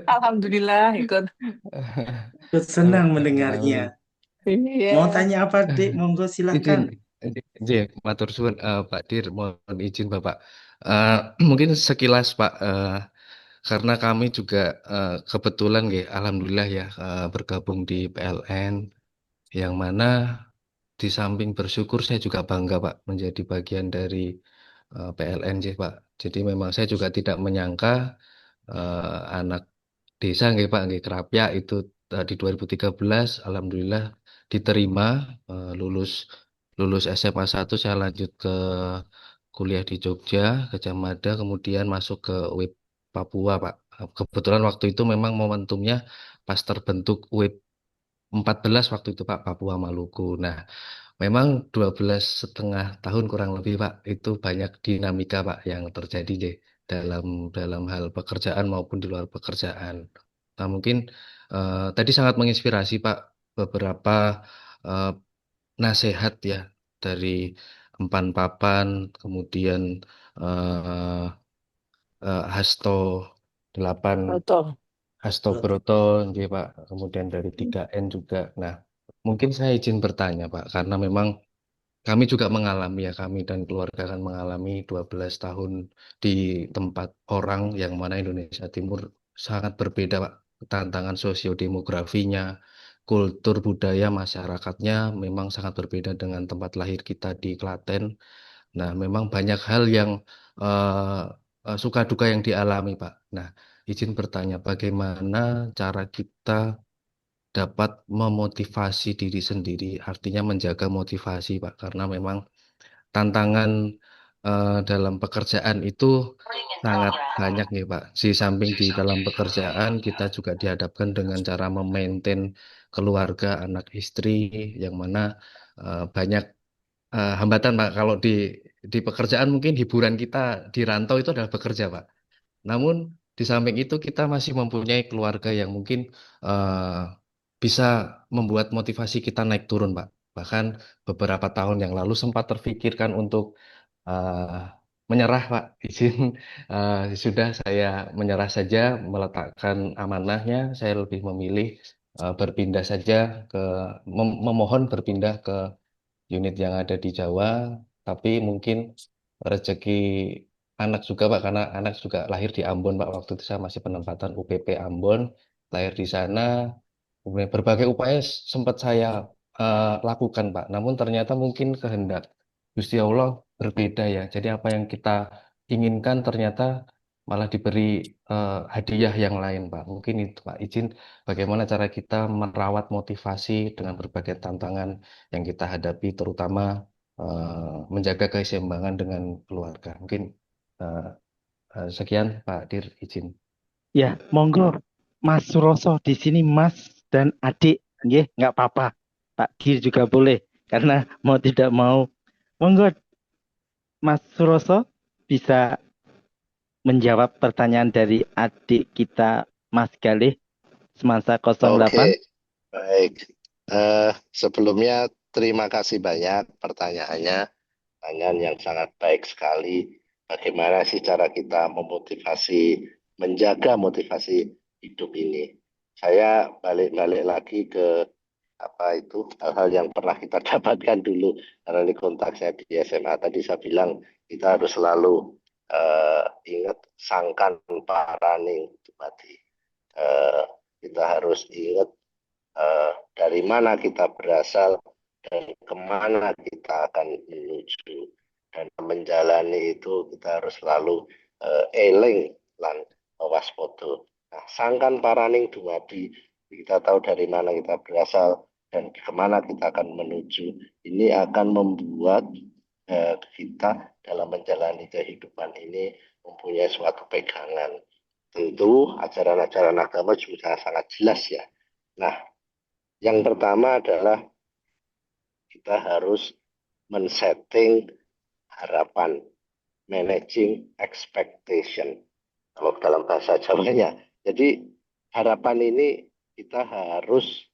Alhamdulillah ikut. Ikut senang mendengarnya. Iya. Mau tanya apa, Dik? Monggo Izin, silakan. izin, matur suwun, Pak Dir, mohon izin Bapak. Mungkin sekilas Pak, karena kami juga kebetulan nggih, alhamdulillah ya bergabung di PLN, yang mana di samping bersyukur saya juga bangga Pak menjadi bagian dari PLN sih Pak. Jadi memang saya juga tidak menyangka anak desa nggih Pak nggih Kerapia itu di 2013 alhamdulillah diterima, lulus lulus SMA 1 saya lanjut ke kuliah di Jogja, Gajah Mada, kemudian masuk ke UIB Papua Pak. Kebetulan waktu itu memang momentumnya pas terbentuk UIB 14 waktu itu Pak, Papua Maluku. Nah, memang 12,5 tahun kurang lebih Pak, itu banyak dinamika Pak yang terjadi deh dalam dalam hal pekerjaan maupun di luar pekerjaan. Nah, mungkin tadi sangat menginspirasi Pak beberapa eh, nasihat ya dari Empan Papan, kemudian eh, Hasto 8, Betul. Hasto Broto, nggih, Pak. Kemudian dari 3N juga. Nah, mungkin saya izin bertanya Pak, karena memang kami juga mengalami ya, kami dan keluarga kan mengalami 12 tahun di tempat orang yang mana Indonesia Timur sangat berbeda Pak. Tantangan sosiodemografinya, kultur budaya masyarakatnya memang sangat berbeda dengan tempat lahir kita di Klaten. Nah, memang banyak hal yang eh, suka duka yang dialami Pak. Nah, izin bertanya bagaimana cara kita dapat memotivasi diri sendiri, artinya menjaga motivasi, Pak, karena memang tantangan dalam pekerjaan itu sangat banyak nih, Pak. Di samping di dalam pekerjaan, kita juga dihadapkan dengan cara memaintain keluarga, anak istri, yang mana banyak hambatan, Pak. Kalau di pekerjaan mungkin hiburan kita di rantau itu adalah bekerja, Pak. Namun di samping itu kita masih mempunyai keluarga yang mungkin eh, bisa membuat motivasi kita naik turun, Pak. Bahkan beberapa tahun yang lalu sempat terfikirkan untuk eh, menyerah, Pak. Izin, sudah saya menyerah saja, meletakkan amanahnya. Saya lebih memilih berpindah saja ke memohon berpindah ke unit yang ada di Jawa, tapi mungkin rezeki anak juga Pak, karena anak juga lahir di Ambon Pak. Waktu itu saya masih penempatan UPP Ambon, lahir di sana. Kemudian berbagai upaya sempat saya lakukan Pak, namun ternyata mungkin kehendak Gusti Allah berbeda ya. Jadi apa yang kita inginkan ternyata malah diberi hadiah yang lain Pak. Mungkin itu Pak, izin bagaimana cara kita merawat motivasi dengan berbagai tantangan yang kita hadapi, terutama menjaga keseimbangan dengan keluarga. Mungkin eh, sekian Pak Dir, izin. Ya, monggo Mas Suroso di sini Mas dan adik, nggak apa-apa. Pak Dir juga boleh karena mau tidak mau. Monggo Mas Suroso bisa menjawab pertanyaan dari adik kita Mas Galih Semansa 08. Oke, baik. Sebelumnya terima kasih banyak pertanyaannya. Pertanyaan yang sangat baik sekali. Bagaimana sih cara kita memotivasi, menjaga motivasi hidup ini? Saya balik-balik lagi ke hal-hal yang pernah kita dapatkan dulu, karena ini konteksnya di SMA. Tadi saya bilang kita harus selalu ingat sangkan paraning dumadi. Kita harus ingat dari mana kita berasal dan kemana kita akan menuju, dan menjalani itu kita harus selalu eling lan waspada. Nah, sangkan paraning dumadi, kita tahu dari mana kita berasal dan kemana kita akan menuju. Ini akan membuat kita dalam menjalani kehidupan ini mempunyai suatu pegangan. Tentu ajaran-ajaran agama juga sangat jelas ya. Nah, yang pertama adalah kita harus men-setting harapan, managing expectation. Kalau dalam bahasa Jawanya. Jadi harapan ini kita harus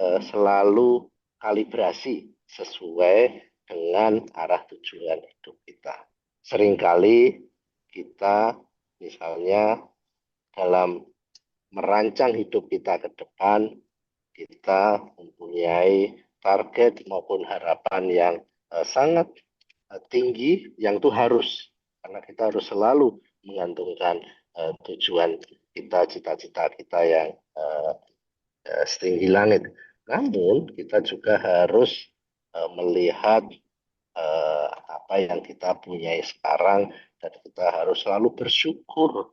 selalu kalibrasi sesuai dengan arah tujuan hidup kita. Seringkali kita misalnya dalam merancang hidup kita ke depan, kita mempunyai target maupun harapan yang sangat tinggi, yang itu harus, karena kita harus selalu menggantungkan tujuan kita, cita-cita kita yang setinggi langit. Namun kita juga harus melihat apa yang kita punyai sekarang, dan kita harus selalu bersyukur.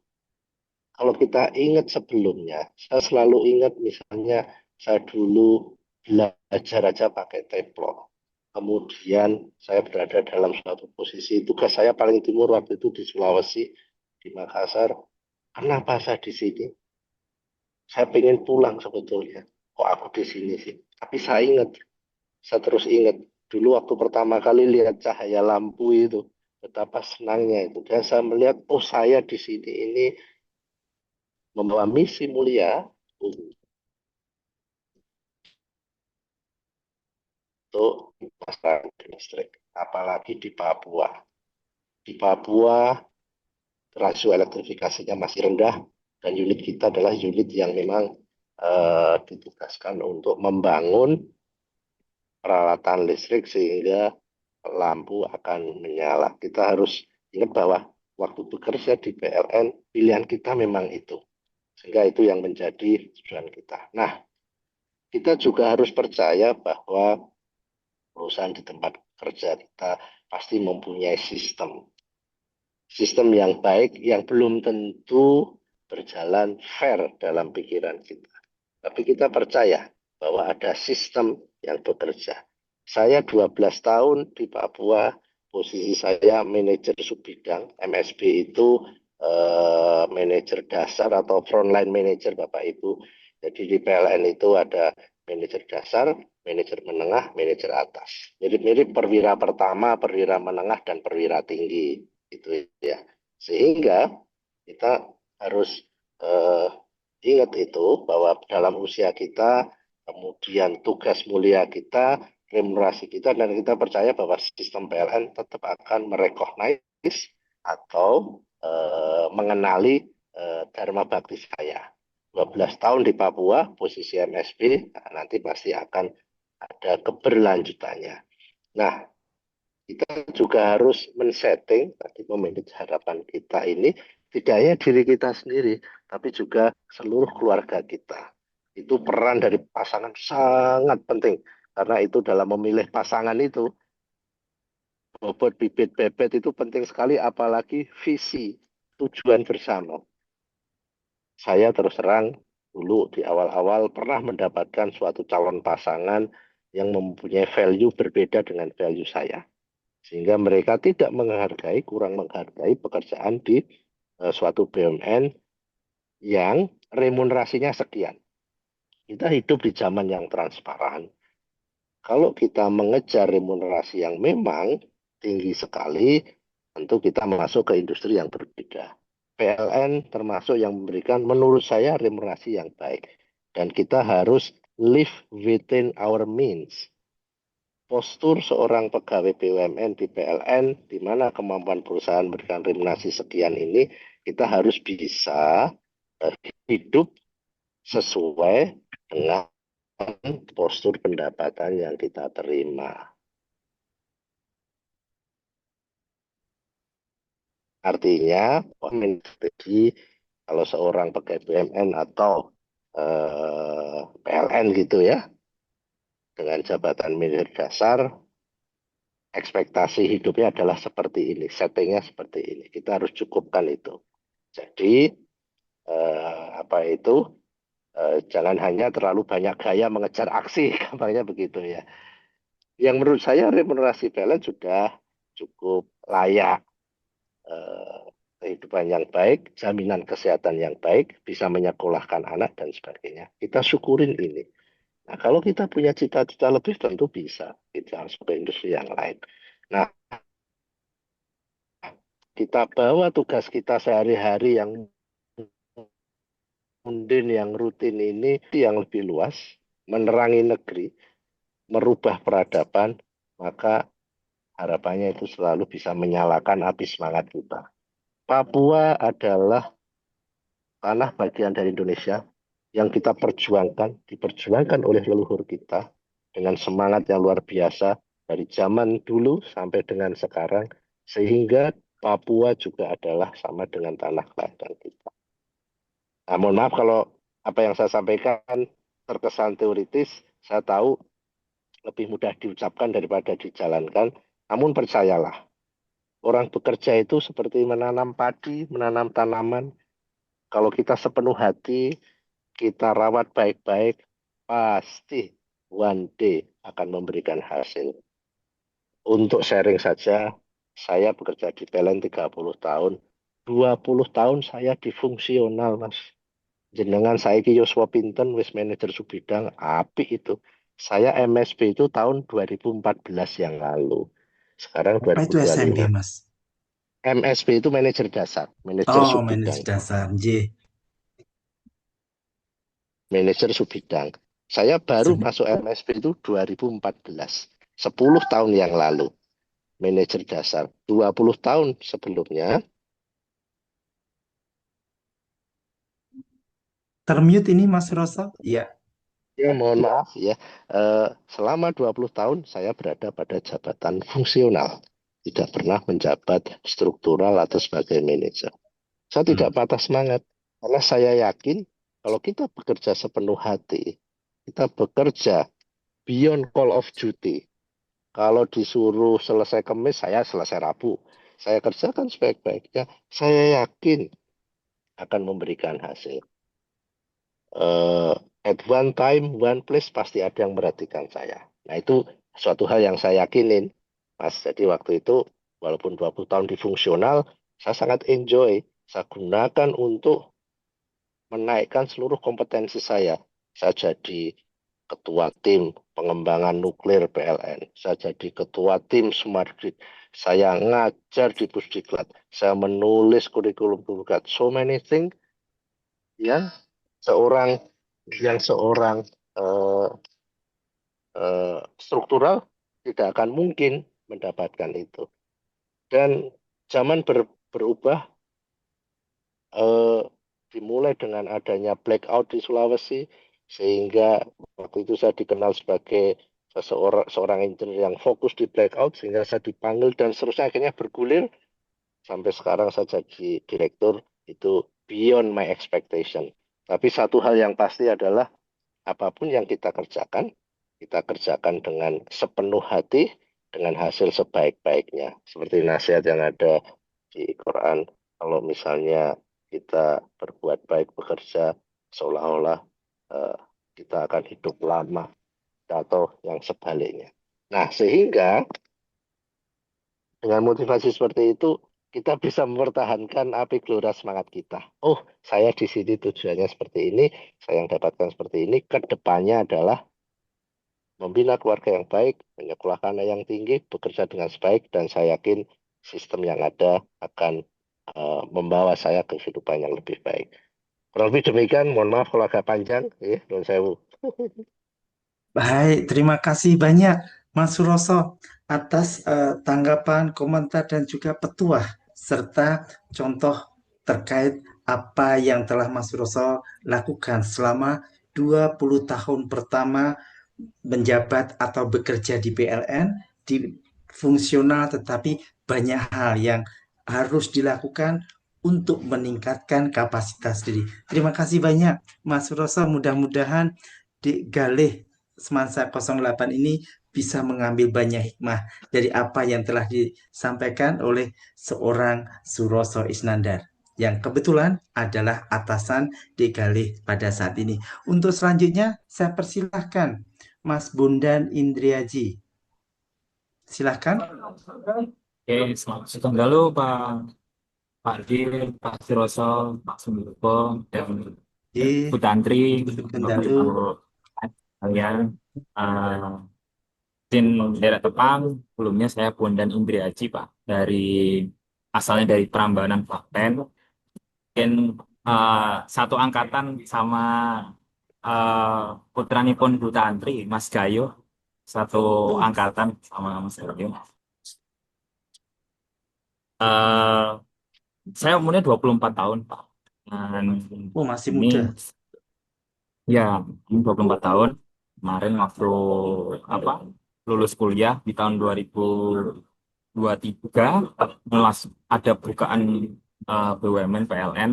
Kalau kita ingat sebelumnya, saya selalu ingat misalnya saya dulu belajar aja pakai teplok. Kemudian saya berada dalam suatu posisi, tugas saya paling timur waktu itu di Sulawesi, di Makassar. Kenapa saya di sini? Saya pengen pulang sebetulnya. Kok aku di sini sih? Tapi saya terus ingat. Dulu waktu pertama kali lihat cahaya lampu itu, betapa senangnya itu. Dan saya melihat, oh saya di sini ini membawa misi mulia untuk masyarakat listrik, apalagi di Papua. Di Papua rasio elektrifikasinya masih rendah, dan unit kita adalah unit yang memang ditugaskan untuk membangun peralatan listrik sehingga lampu akan menyala. Kita harus ingat bahwa waktu bekerja di PLN, pilihan kita memang itu. Sehingga itu yang menjadi tujuan kita. Nah, kita juga harus percaya bahwa perusahaan di tempat kerja kita pasti mempunyai sistem. Sistem yang baik yang belum tentu berjalan fair dalam pikiran kita. Tapi kita percaya bahwa ada sistem yang bekerja. Saya 12 tahun di Papua, posisi saya manajer subbidang, MSB itu manajer dasar atau frontline manager Bapak Ibu. Jadi di PLN itu ada manajer dasar, manajer menengah, manajer atas. Mirip-mirip perwira pertama, perwira menengah, dan perwira tinggi. Itu ya. Sehingga kita harus ingat itu bahwa dalam usia kita, kemudian tugas mulia kita, remunerasi kita, dan kita percaya bahwa sistem PLN tetap akan merecognize atau mengenali dharma bakti saya. 12 tahun di Papua, posisi MSB, nanti pasti akan ada keberlanjutannya. Nah, kita juga harus men-setting, tadi memanage harapan kita ini, tidak hanya diri kita sendiri, tapi juga seluruh keluarga kita. Itu peran dari pasangan sangat penting, karena itu dalam memilih pasangan itu, bobot bibit bebet itu penting sekali, apalagi visi, tujuan bersama. Saya terus terang dulu di awal-awal pernah mendapatkan suatu calon pasangan yang mempunyai value berbeda dengan value saya. Sehingga mereka tidak menghargai, kurang menghargai pekerjaan di suatu BUMN yang remunerasinya sekian. Kita hidup di zaman yang transparan. Kalau kita mengejar remunerasi yang memang tinggi sekali, tentu kita masuk ke industri yang berbeda. PLN termasuk yang memberikan menurut saya remunerasi yang baik. Dan kita harus live within our means. Postur seorang pegawai BUMN di PLN, di mana kemampuan perusahaan memberikan remunerasi sekian ini, kita harus bisa hidup sesuai dengan postur pendapatan yang kita terima. Artinya, strategi kalau seorang pegawai BUMN atau PLN gitu ya, dengan jabatan manajer dasar, ekspektasi hidupnya adalah seperti ini, settingnya seperti ini. Kita harus cukupkan itu. Jadi, jangan hanya terlalu banyak gaya mengejar aksi, gampangnya begitu ya. Yang menurut saya remunerasi PLN sudah cukup layak. Kehidupan yang baik, jaminan kesehatan yang baik, bisa menyekolahkan anak dan sebagainya. Kita syukurin ini. Nah, kalau kita punya cita-cita lebih tentu bisa. Kita harus ke industri yang lain. Nah, kita bawa tugas kita sehari-hari yang mundane, yang rutin ini yang lebih luas, menerangi negeri, merubah peradaban, maka harapannya itu selalu bisa menyalakan api semangat kita. Papua adalah tanah bagian dari Indonesia yang kita perjuangkan, diperjuangkan oleh leluhur kita dengan semangat yang luar biasa dari zaman dulu sampai dengan sekarang, sehingga Papua juga adalah sama dengan tanah kelahiran kita. Nah, mohon maaf kalau apa yang saya sampaikan terkesan teoritis, saya tahu lebih mudah diucapkan daripada dijalankan, namun percayalah, orang bekerja itu seperti menanam padi, menanam tanaman. Kalau kita sepenuh hati, kita rawat baik-baik, pasti one day akan memberikan hasil. Untuk sharing saja, saya bekerja di PLN 30 tahun. 20 tahun saya di fungsional, Mas. Jenengan saya ki Yoswa Pinten, wis manajer subidang, apik itu. Saya MSB itu tahun 2014 yang lalu. Sekarang Apa itu SMB, 2025. Mas? MSB itu manajer dasar, manajer Oh, subidang. manajer dasar, J. Manajer subidang. Saya baru masuk MSB itu 2014. 10 tahun yang lalu. Manajer dasar. 20 tahun sebelumnya. Termute ini Mas Rosa? Iya. Ya, mohon maaf ya. Selama 20 tahun saya berada pada jabatan fungsional. Tidak pernah menjabat struktural atau sebagai manajer. Saya tidak patah semangat. Karena saya yakin kalau kita bekerja sepenuh hati, kita bekerja beyond call of duty. Kalau disuruh selesai Kamis, saya selesai Rabu. Saya kerjakan sebaik-baiknya. Saya yakin akan memberikan hasil. At one time, one place, pasti ada yang merhatikan saya. Nah, itu suatu hal yang saya yakinin, Mas. Jadi waktu itu, walaupun 20 tahun di fungsional, saya sangat enjoy. Saya gunakan untuk menaikkan seluruh kompetensi saya. Saya jadi ketua tim pengembangan nuklir PLN. Saya jadi ketua tim Smart Grid. Saya ngajar di Pusdiklat. Saya menulis kurikulum Pusdiklat. So many things yang seorang seorang struktural tidak akan mungkin mendapatkan itu. Dan zaman berubah, dimulai dengan adanya blackout di Sulawesi, sehingga waktu itu saya dikenal sebagai seorang engineer yang fokus di blackout, sehingga saya dipanggil dan seterusnya akhirnya bergulir sampai sekarang saya jadi direktur. Itu beyond my expectation. Tapi satu hal yang pasti adalah apapun yang kita kerjakan dengan sepenuh hati, dengan hasil sebaik-baiknya. Seperti nasihat yang ada di Quran, kalau misalnya kita berbuat baik, bekerja seolah-olah kita akan hidup lama, atau yang sebaliknya. Nah, sehingga dengan motivasi seperti itu, kita bisa mempertahankan api gelora semangat kita. Oh, saya di sini tujuannya seperti ini, saya yang dapatkan seperti ini. Kedepannya adalah membina keluarga yang baik, menyekolahkan anak yang tinggi, bekerja dengan sebaik, dan saya yakin sistem yang ada akan membawa saya ke kehidupan yang lebih baik. Kurang lebih demikian, mohon maaf kalau agak panjang, Nuwun sewu. Baik, terima kasih banyak Mas Suroso atas tanggapan, komentar, dan juga petuah serta contoh terkait apa yang telah Mas Suroso lakukan selama 20 tahun pertama menjabat atau bekerja di PLN, di fungsional, tetapi banyak hal yang harus dilakukan untuk meningkatkan kapasitas diri. Terima kasih banyak Mas Suroso, mudah-mudahan di Galih Semansa 08 ini bisa mengambil banyak hikmah dari apa yang telah disampaikan oleh seorang Suroso Isnandar yang kebetulan adalah atasan di Galih pada saat ini. Untuk selanjutnya saya persilahkan Mas Bondan Indriaji. Silahkan. Oke, selamat siang dulu Pak Dir, Pak Suroso, Pak Sumberko, dan Bu Tantri, Bapak Ibu kalian. Tim daerah Tepang, sebelumnya saya Bondan Indriaji, Pak, asalnya dari Prambanan, Klaten. Mungkin satu angkatan sama putranipun Bu Tantri, Mas Gayo, satu angkatan sama Mas Gayo. Saya umurnya 24 tahun, Pak. Dan masih ini, muda. Ya, ini 24 tahun. Kemarin waktu lulus kuliah di tahun 2023, ada bukaan BUMN PLN,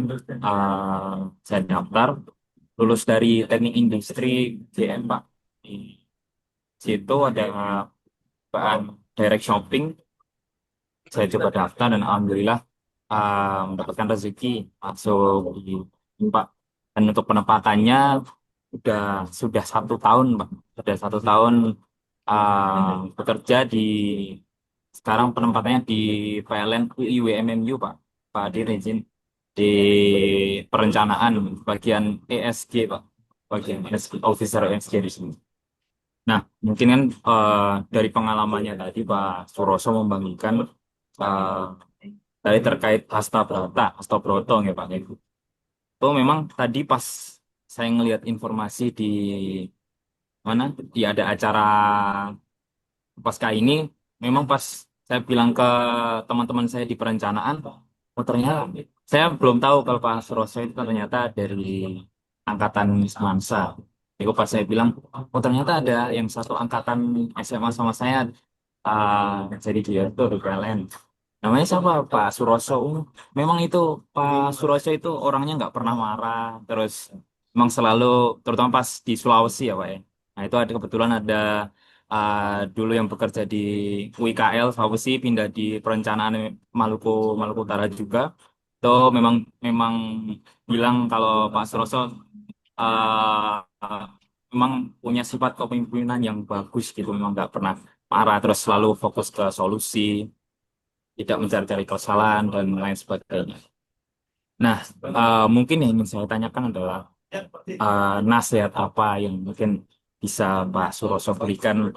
saya daftar, lulus dari Teknik Industri GM, Pak. Di situ ada bukaan Direct Shopping, saya coba daftar dan alhamdulillah mendapatkan rezeki masuk di Pak. Dan untuk penempatannya sudah 1 tahun, Pak. Sudah 1 tahun bekerja sekarang penempatannya di PLN IWMMU, Pak. Pak Dir izin di perencanaan bagian ESG, Pak. Bagian ESG, Officer ESG di sini. Nah, mungkin kan dari pengalamannya tadi Pak Suroso membagikan dari terkait Hasta Broto ya Pak. Itu memang tadi pas saya ngelihat informasi di ada acara pasca ini, memang pas saya bilang ke teman-teman saya di perencanaan, ternyata saya belum tahu kalau Pak Suroso itu ternyata dari angkatan Semansa. Itu pas saya bilang, ternyata ada yang satu angkatan SMA sama saya jadi direktur di PLN. Namanya siapa? Pak Suroso. Memang itu Pak Suroso itu orangnya nggak pernah marah, terus memang selalu, terutama pas di Sulawesi ya Pak ya. Nah itu kebetulan ada dulu yang bekerja di UIKL Sulawesi, pindah di perencanaan Maluku Utara juga. Itu memang bilang kalau Pak Suroso memang punya sifat kepemimpinan yang bagus gitu, memang nggak pernah marah, terus selalu fokus ke solusi, tidak mencari-cari kesalahan dan lain sebagainya. Nah, mungkin yang ingin saya tanyakan adalah nasihat apa yang mungkin bisa Pak Suroso berikan,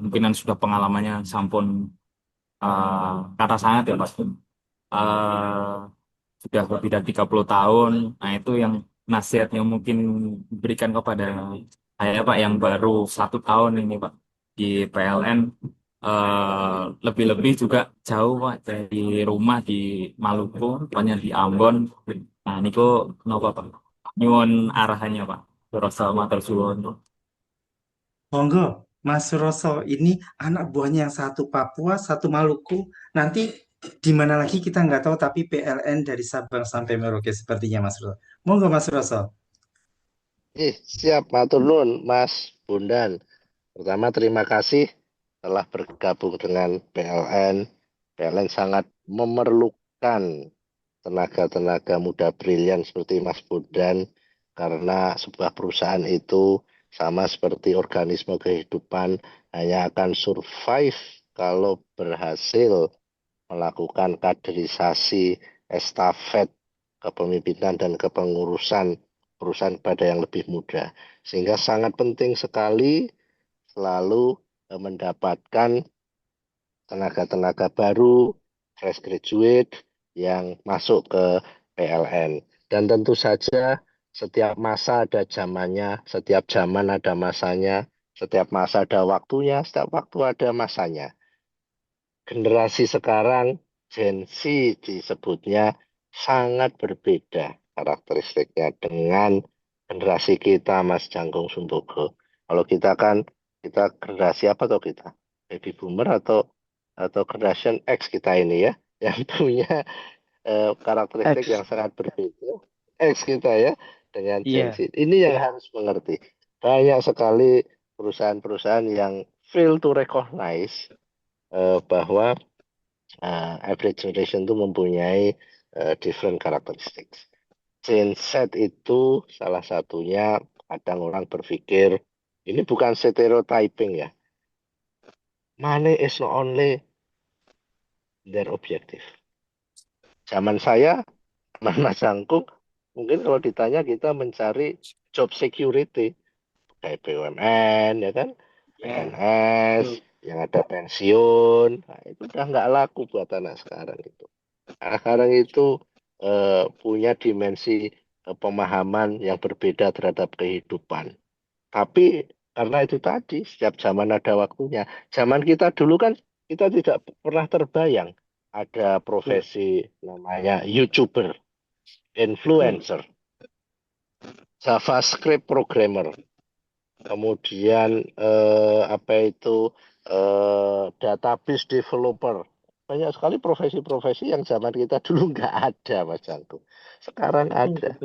mungkin yang sudah pengalamannya sampun kata sangat ya Pak, sudah lebih dari 30 tahun. Nah, itu yang nasihat yang mungkin diberikan kepada saya Pak yang baru 1 tahun ini Pak di PLN. Lebih-lebih juga jauh Pak dari rumah di Maluku, tepatnya di Ambon. Nah, niku kenapa Pak? Nyuwun arahannya Pak. Rasa matur suwun. Monggo, Mas Roso, ini anak buahnya yang satu Papua, satu Maluku. Nanti di mana lagi kita nggak tahu, tapi PLN dari Sabang sampai Merauke sepertinya Mas Roso. Monggo Mas Roso. Siap, matur nuwun, Mas Bondan. Pertama, terima kasih telah bergabung dengan PLN. PLN sangat memerlukan tenaga-tenaga muda brilian seperti Mas Bondan, karena sebuah perusahaan itu sama seperti organisme kehidupan, hanya akan survive kalau berhasil melakukan kaderisasi, estafet kepemimpinan dan kepengurusan perusahaan pada yang lebih muda. Sehingga sangat penting sekali selalu mendapatkan tenaga-tenaga baru, fresh graduate yang masuk ke PLN. Dan tentu saja setiap masa ada zamannya, setiap zaman ada masanya, setiap masa ada waktunya, setiap waktu ada masanya. Generasi sekarang, Gen Z disebutnya, sangat berbeda karakteristiknya dengan generasi kita, Mas Jangkung Sumbogo. Kalau kita kan, kita generasi apa tuh kita? Baby boomer atau generation X kita ini ya, yang punya karakteristik yang sangat berbeda. X kita ya, dengan Gen Z. Ini yang harus mengerti. Banyak sekali perusahaan-perusahaan yang fail to recognize bahwa every generation itu mempunyai different characteristics. Gen Z itu salah satunya, kadang orang berpikir, ini bukan stereotyping ya. Money is not only their objective. Zaman saya, Mas Angkung, mungkin kalau ditanya kita mencari job security, kayak BUMN, ya kan? PNS, yang ada pensiun, nah, itu udah nggak laku buat anak sekarang itu. Anak sekarang itu punya dimensi pemahaman yang berbeda terhadap kehidupan. Tapi karena itu tadi, setiap zaman ada waktunya. Zaman kita dulu kan, kita tidak pernah terbayang ada profesi namanya YouTuber, influencer, JavaScript programmer, kemudian apa itu database developer. Banyak sekali profesi-profesi yang zaman kita dulu nggak ada, Mas Jangkung. Sekarang ada.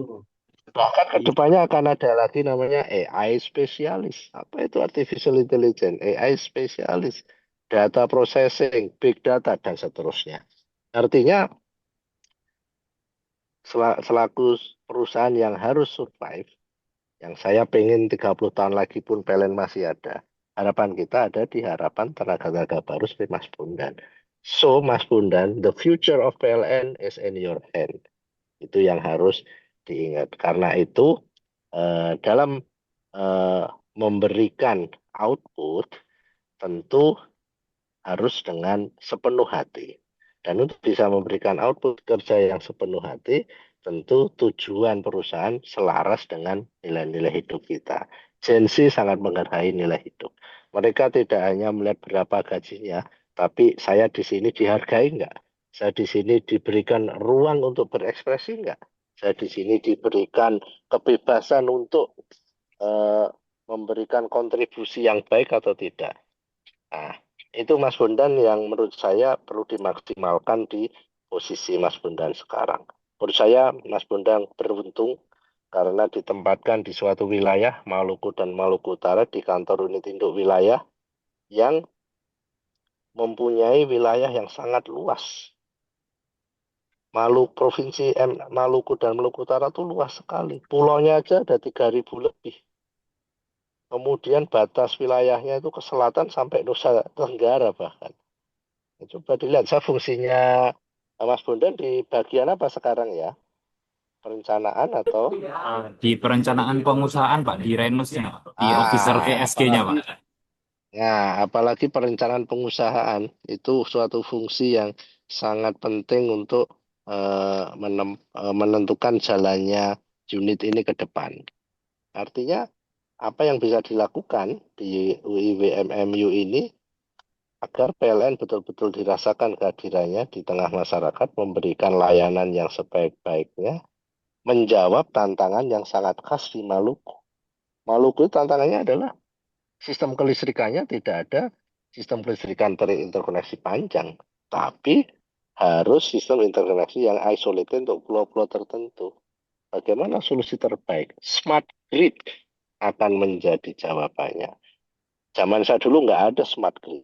Bahkan kedepannya akan ada lagi namanya AI spesialis. Apa itu artificial intelligence? AI spesialis, data processing, big data, dan seterusnya. Artinya, selaku perusahaan yang harus survive, yang saya pengen 30 tahun lagi pun PLN masih ada. Harapan kita ada di harapan tenaga-tenaga baru seperti Mas Bondan. So, Mas Bondan, the future of PLN is in your hand. Itu yang harus diingat. Karena itu, dalam memberikan output, tentu harus dengan sepenuh hati. Dan untuk bisa memberikan output kerja yang sepenuh hati, tentu tujuan perusahaan selaras dengan nilai-nilai hidup kita. Gen Z sangat menghargai nilai hidup. Mereka tidak hanya melihat berapa gajinya, tapi saya di sini dihargai enggak? Saya di sini diberikan ruang untuk berekspresi enggak? Saya di sini diberikan kebebasan untuk memberikan kontribusi yang baik atau tidak. Nah, itu Mas Bondan yang menurut saya perlu dimaksimalkan di posisi Mas Bondan sekarang. Menurut saya Mas Bondan beruntung karena ditempatkan di suatu wilayah Maluku dan Maluku Utara di kantor unit induk wilayah yang mempunyai wilayah yang sangat luas. Provinsi Maluku dan Maluku Utara itu luas sekali. Pulaunya aja ada 3.000 lebih. Kemudian batas wilayahnya itu ke selatan sampai Nusa Tenggara bahkan. Coba dilihat, saya fungsinya Mas Bondan di bagian apa sekarang ya? Perencanaan atau? Di perencanaan pengusahaan Pak, di Renusnya, di officer ESG-nya Pak. Ya, apalagi perencanaan pengusahaan itu suatu fungsi yang sangat penting untuk menentukan jalannya unit ini ke depan. Artinya apa yang bisa dilakukan di UIWMMU ini agar PLN betul-betul dirasakan kehadirannya di tengah masyarakat, memberikan layanan yang sebaik-baiknya, menjawab tantangan yang sangat khas di Maluku. Maluku tantangannya adalah sistem kelistrikannya tidak ada sistem kelistrikan terinterkoneksi panjang, tapi harus sistem interkoneksi yang isolated untuk pulau-pulau tertentu. Bagaimana solusi terbaik? Smart grid akan menjadi jawabannya. Zaman saya dulu nggak ada smart grid.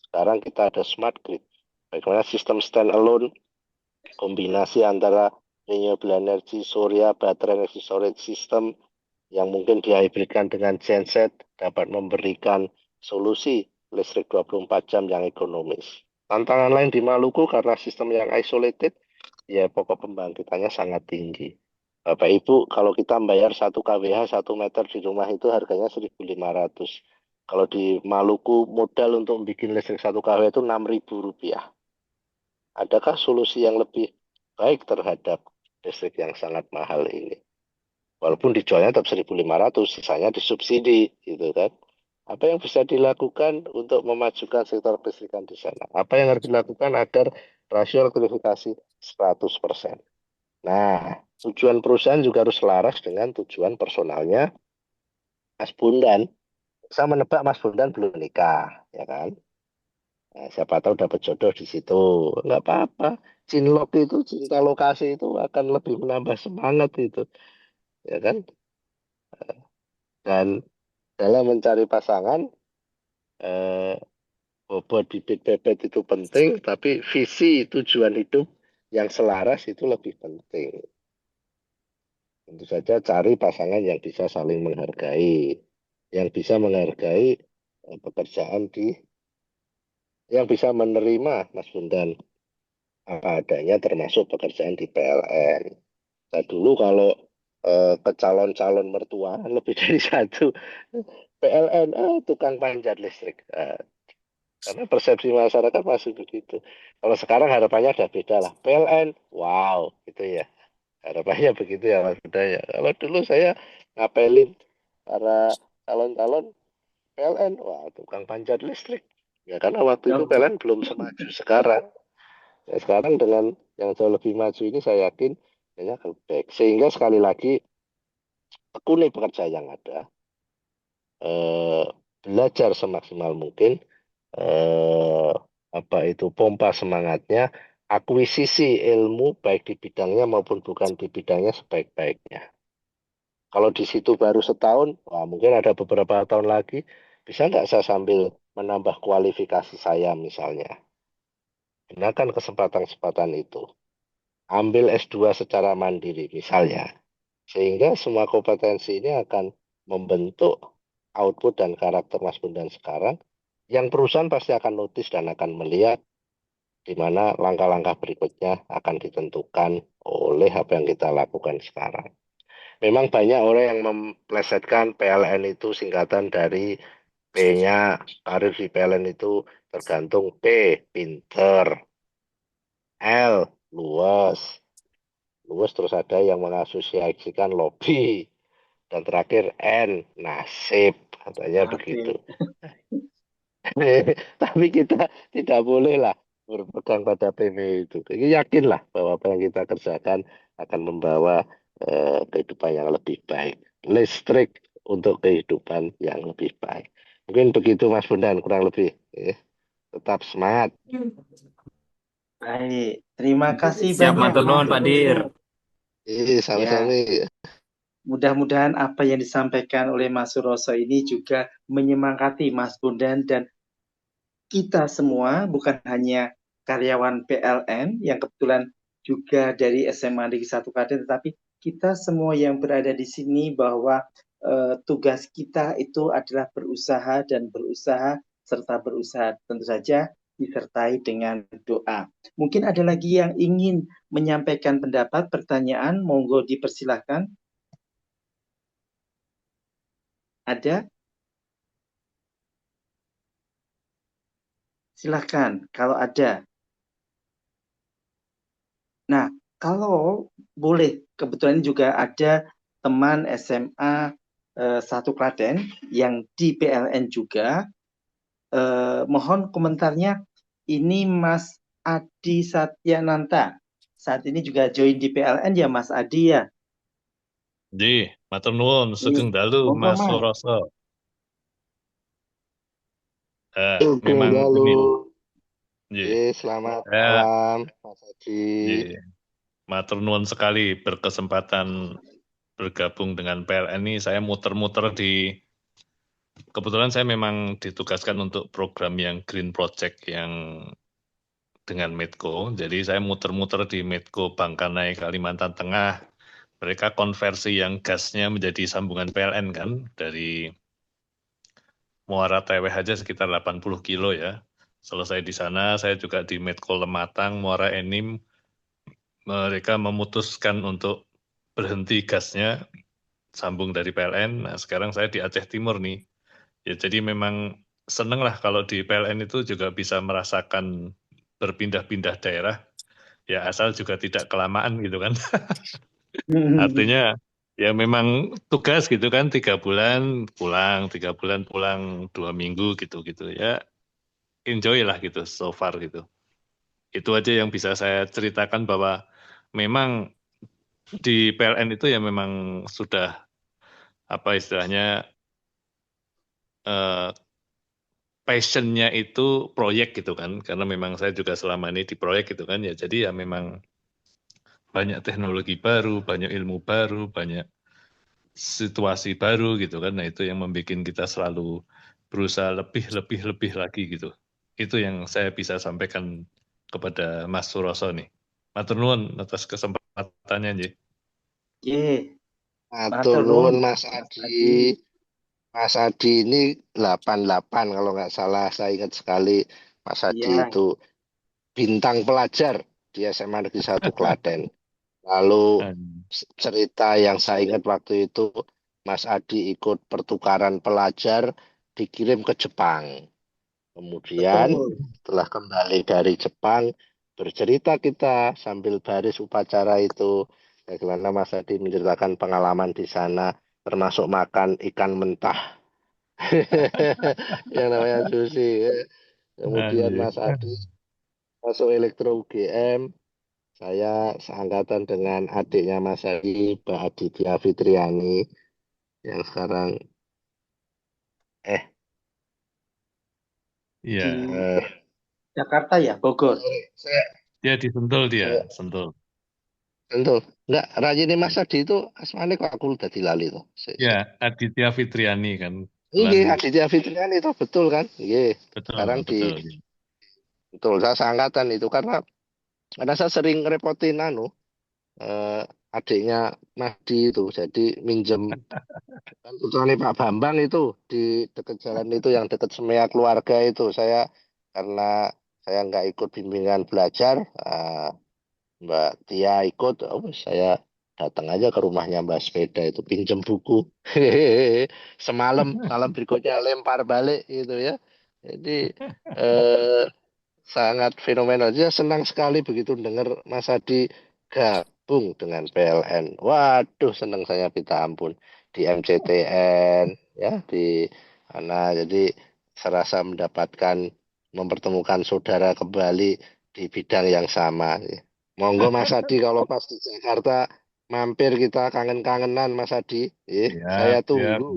Sekarang kita ada smart grid. Bagaimana sistem standalone, kombinasi antara renewable energy, surya, baterai energy storage system yang mungkin dihybridkan dengan genset dapat memberikan solusi listrik 24 jam yang ekonomis. Tantangan lain di Maluku karena sistem yang isolated, ya pokok pembangkitannya sangat tinggi. Bapak Ibu, kalau kita bayar 1 kWh 1 meter di rumah itu harganya 1.500. Kalau di Maluku modal untuk bikin listrik 1 kWh itu Rp6.000. Adakah solusi yang lebih baik terhadap listrik yang sangat mahal ini? Walaupun dijualnya tetap 1.500, sisanya disubsidi, gitu kan. Apa yang bisa dilakukan untuk memajukan sektor kelistrikan di sana? Apa yang harus dilakukan agar rasio elektrifikasi 100%? Nah, tujuan perusahaan juga harus selaras dengan tujuan personalnya Mas Bondan. Saya menebak Mas Bondan belum nikah, ya kan? Nah, siapa tahu dapat jodoh di situ. Nggak apa-apa. Cinlok itu, cinta lokasi itu akan lebih menambah semangat itu, ya kan? Dan dalam mencari pasangan, eh, bobot bibit bebet itu penting, tapi visi tujuan hidup yang selaras itu lebih penting. Tentu saja cari pasangan yang bisa saling menghargai, yang bisa menghargai pekerjaan yang bisa menerima Mas Bundan apa adanya termasuk pekerjaan di PLN. Saya dulu kalau ke calon-calon mertua lebih dari satu PLN, tukang panjat listrik. Karena persepsi masyarakat masih begitu. Kalau sekarang harapannya udah beda lah. PLN, wow, gitu ya. Harapannya begitu ya Mas Budaya. Kalau dulu saya ngapelin para calon-calon PLN, wah tukang panjat listrik. Ya karena waktu itu PLN belum semaju sekarang. Ya, sekarang dengan yang jauh lebih maju ini saya yakin ini akan baik. Sehingga sekali lagi tekuni pekerja yang ada, belajar semaksimal mungkin, apa itu pompa semangatnya, akuisisi ilmu baik di bidangnya maupun bukan di bidangnya sebaik-baiknya. Kalau di situ baru setahun, wah mungkin ada beberapa tahun lagi, bisa nggak saya sambil menambah kualifikasi saya misalnya. Gunakan kesempatan-kesempatan itu. Ambil S2 secara mandiri misalnya. Sehingga semua kompetensi ini akan membentuk output dan karakter Mas Bondan sekarang yang perusahaan pasti akan notice dan akan melihat di mana langkah-langkah berikutnya akan ditentukan oleh apa yang kita lakukan sekarang. Memang banyak orang yang memplesetkan PLN itu singkatan dari P-nya, karir di PLN itu tergantung P, pinter, L, luas, terus ada yang mengasosiasikan lobby, dan terakhir N, nasib, katanya begitu. Tapi kita tidak boleh lah berpegang pada PMI itu. Yakinlah bahwa apa yang kita kerjakan akan membawa kehidupan yang lebih baik. Listrik untuk kehidupan yang lebih baik. Mungkin begitu Mas Bondan, kurang lebih. Tetap semangat. Baik, terima kasih Siap, banyak matur nuwun Pak Dir. Sama-sama. Ya, mudah-mudahan apa yang disampaikan oleh Mas Suroso ini juga menyemangati Mas Bondan dan kita semua, bukan hanya karyawan PLN yang kebetulan juga dari SMA Negeri 1 Klaten, tetapi kita semua yang berada di sini bahwa tugas kita itu adalah berusaha dan berusaha serta berusaha, tentu saja disertai dengan doa. Mungkin ada lagi yang ingin menyampaikan pendapat, pertanyaan, monggo dipersilahkan. Ada? Silahkan kalau ada. Nah, kalau boleh, kebetulan juga ada teman SMA 1 Klaten yang di PLN juga. Mohon komentarnya, ini Mas Adi Satyananta. Saat ini juga join di PLN ya Mas Adi ya? Nggih, matur nuwun, sugeng dalu Monggo Mas Mas. Suroso. Sugeng Memang dalu. ini, nggih. Selamat Ya, malam, Mas Adi. nggih. Matur nuwun sekali berkesempatan bergabung dengan PLN ini. Saya muter-muter kebetulan saya memang ditugaskan untuk program yang Green Project yang dengan Medco. Jadi saya muter-muter di Medco Bangkanai, Kalimantan Tengah. Mereka konversi yang gasnya menjadi sambungan PLN kan, dari Muara Teweh aja sekitar 80 kilo ya. Selesai di sana, saya juga di Medco Lematang, Muara Enim. Mereka memutuskan untuk berhenti gasnya, sambung dari PLN. Nah, sekarang saya di Aceh Timur nih. Ya, jadi memang seneng lah kalau di PLN itu juga bisa merasakan berpindah-pindah daerah. Ya, asal juga tidak kelamaan gitu kan. Artinya ya memang tugas gitu kan, 3 bulan pulang, 3 bulan pulang, 2 minggu gitu ya, enjoy lah gitu so far gitu. Itu aja yang bisa saya ceritakan, bahwa memang di PLN itu ya memang sudah apa istilahnya, eh, passionnya itu proyek gitu kan, karena memang saya juga selama ini di proyek gitu kan ya, jadi ya memang banyak teknologi baru, banyak ilmu baru, banyak situasi baru gitu kan. Nah, itu yang membuat kita selalu berusaha lebih lagi gitu. Itu yang saya bisa sampaikan kepada Mas Suroso nih. Matur nuwun atas kesempatannya nggih. Nggih, Matur nuwun Mas Adi. Mas Adi ini 88 kalau nggak salah, saya ingat sekali Mas Adi Iya. itu bintang pelajar di SMA Negeri 1 Klaten. Lalu cerita yang saya ingat waktu itu, Mas Adi ikut pertukaran pelajar dikirim ke Jepang. Kemudian setelah kembali dari Jepang, bercerita kita sambil baris upacara itu, bagaimana Mas Adi menceritakan pengalaman di sana, termasuk makan ikan mentah yang namanya sushi. Kemudian Mas Adi masuk Elektro UGM, saya seangkatan dengan adiknya Mas Adi, Mbak Aditya Fitriani, yang sekarang Iya. Di Jakarta ya, Bogor. Dia di Sentul dia, Sentul. Sentul. Enggak, Rajini Mas Adi itu asmane kok aku udah dilali tuh. Ya, Aditya Fitriani kan. Iya, Aditya Fitriani itu betul kan? Iya. Betul, Sekarang betul. betul, saya seangkatan itu karena saya sering repotin adiknya Mahdi itu, jadi minjem kan putranya Pak Bambang itu di dekat jalan itu yang dekat Semea Keluarga itu, saya karena saya nggak ikut bimbingan belajar, Mbak Tia ikut, saya datang aja ke rumahnya Mbak Sepeda itu pinjem buku. Semalam malam berikutnya lempar balik gitu ya. Jadi eh, sangat fenomenal. Saya senang sekali begitu dengar Mas Adi gabung dengan PLN. Waduh, senang saya minta ampun di MCTN ya, di mana jadi serasa mempertemukan saudara kembali di bidang yang sama. Monggo Mas Adi kalau pas di Jakarta mampir, kita kangen-kangenan Mas Adi. Saya tunggu.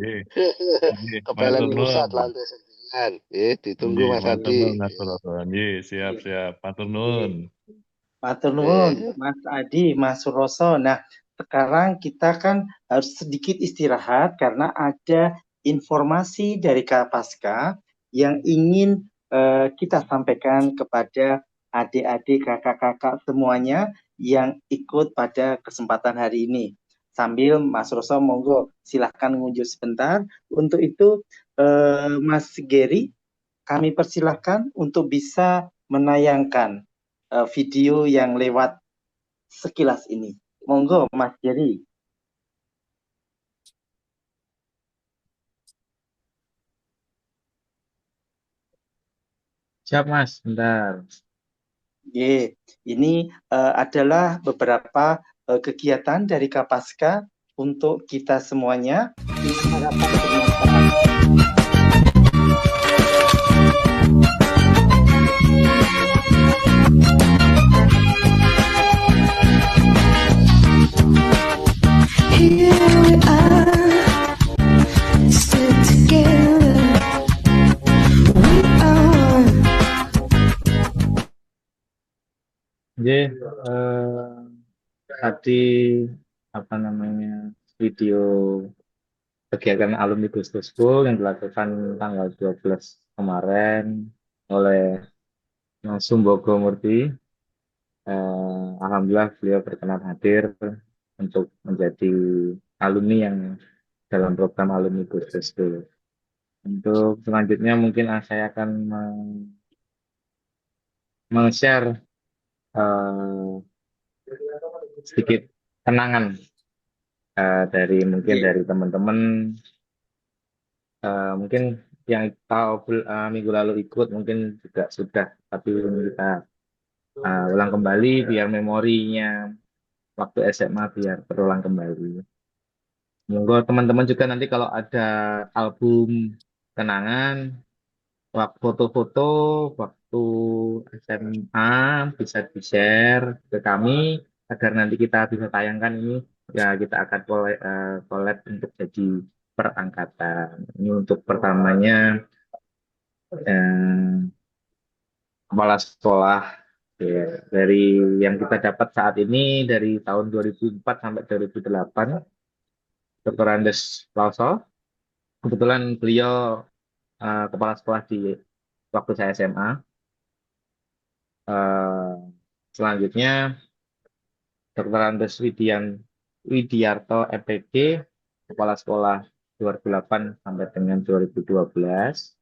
Ke PLN Pusat lantai 9. Ditunggu Mas Adi. Siap. Matur nuwun. Matur nuwun, Mas Adi, Mas Suroso. Nah, sekarang kita kan harus sedikit istirahat karena ada informasi dari Capaska yang ingin kita sampaikan kepada adik-adik, kakak-kakak semuanya yang ikut pada kesempatan hari ini. Sambil Mas Suroso, monggo silahkan mengunjung sebentar. Untuk itu, Mas Gary, kami persilahkan untuk bisa menayangkan video yang lewat sekilas ini. Monggo Mas Jerry. Siap Mas, bentar. Ye, ini adalah beberapa kegiatan dari Capaska untuk kita semuanya. Ini harapan bermanfaat. Here we are, still together. We are one. Tadi apa namanya video kegiatan alumni Gus Dur School yang dilakukan tanggal 12 kemarin oleh Mas Sumbogo Murti. Alhamdulillah beliau berkenan hadir untuk menjadi alumni yang dalam program alumni Gus Dur School. Untuk selanjutnya mungkin saya akan meng-share sedikit kenangan dari teman-teman mungkin yang tahu minggu lalu ikut mungkin juga sudah, tapi kita ulang kembali biar memorinya waktu SMA biar terulang kembali. Monggo teman-teman juga nanti kalau ada album kenangan, foto-foto waktu SMA bisa di-share ke kami agar nanti kita bisa tayangkan ini, ya kita akan collab untuk jadi perangkatan. Ini untuk pertamanya kepala sekolah ya, dari yang kita dapat saat ini dari tahun 2004 sampai 2008, Dr. Andes Lauso. Kebetulan beliau kepala sekolah di waktu saya SMA. Selanjutnya Dr. Andes Widiarto MPD, kepala sekolah 2008 sampai dengan 2012.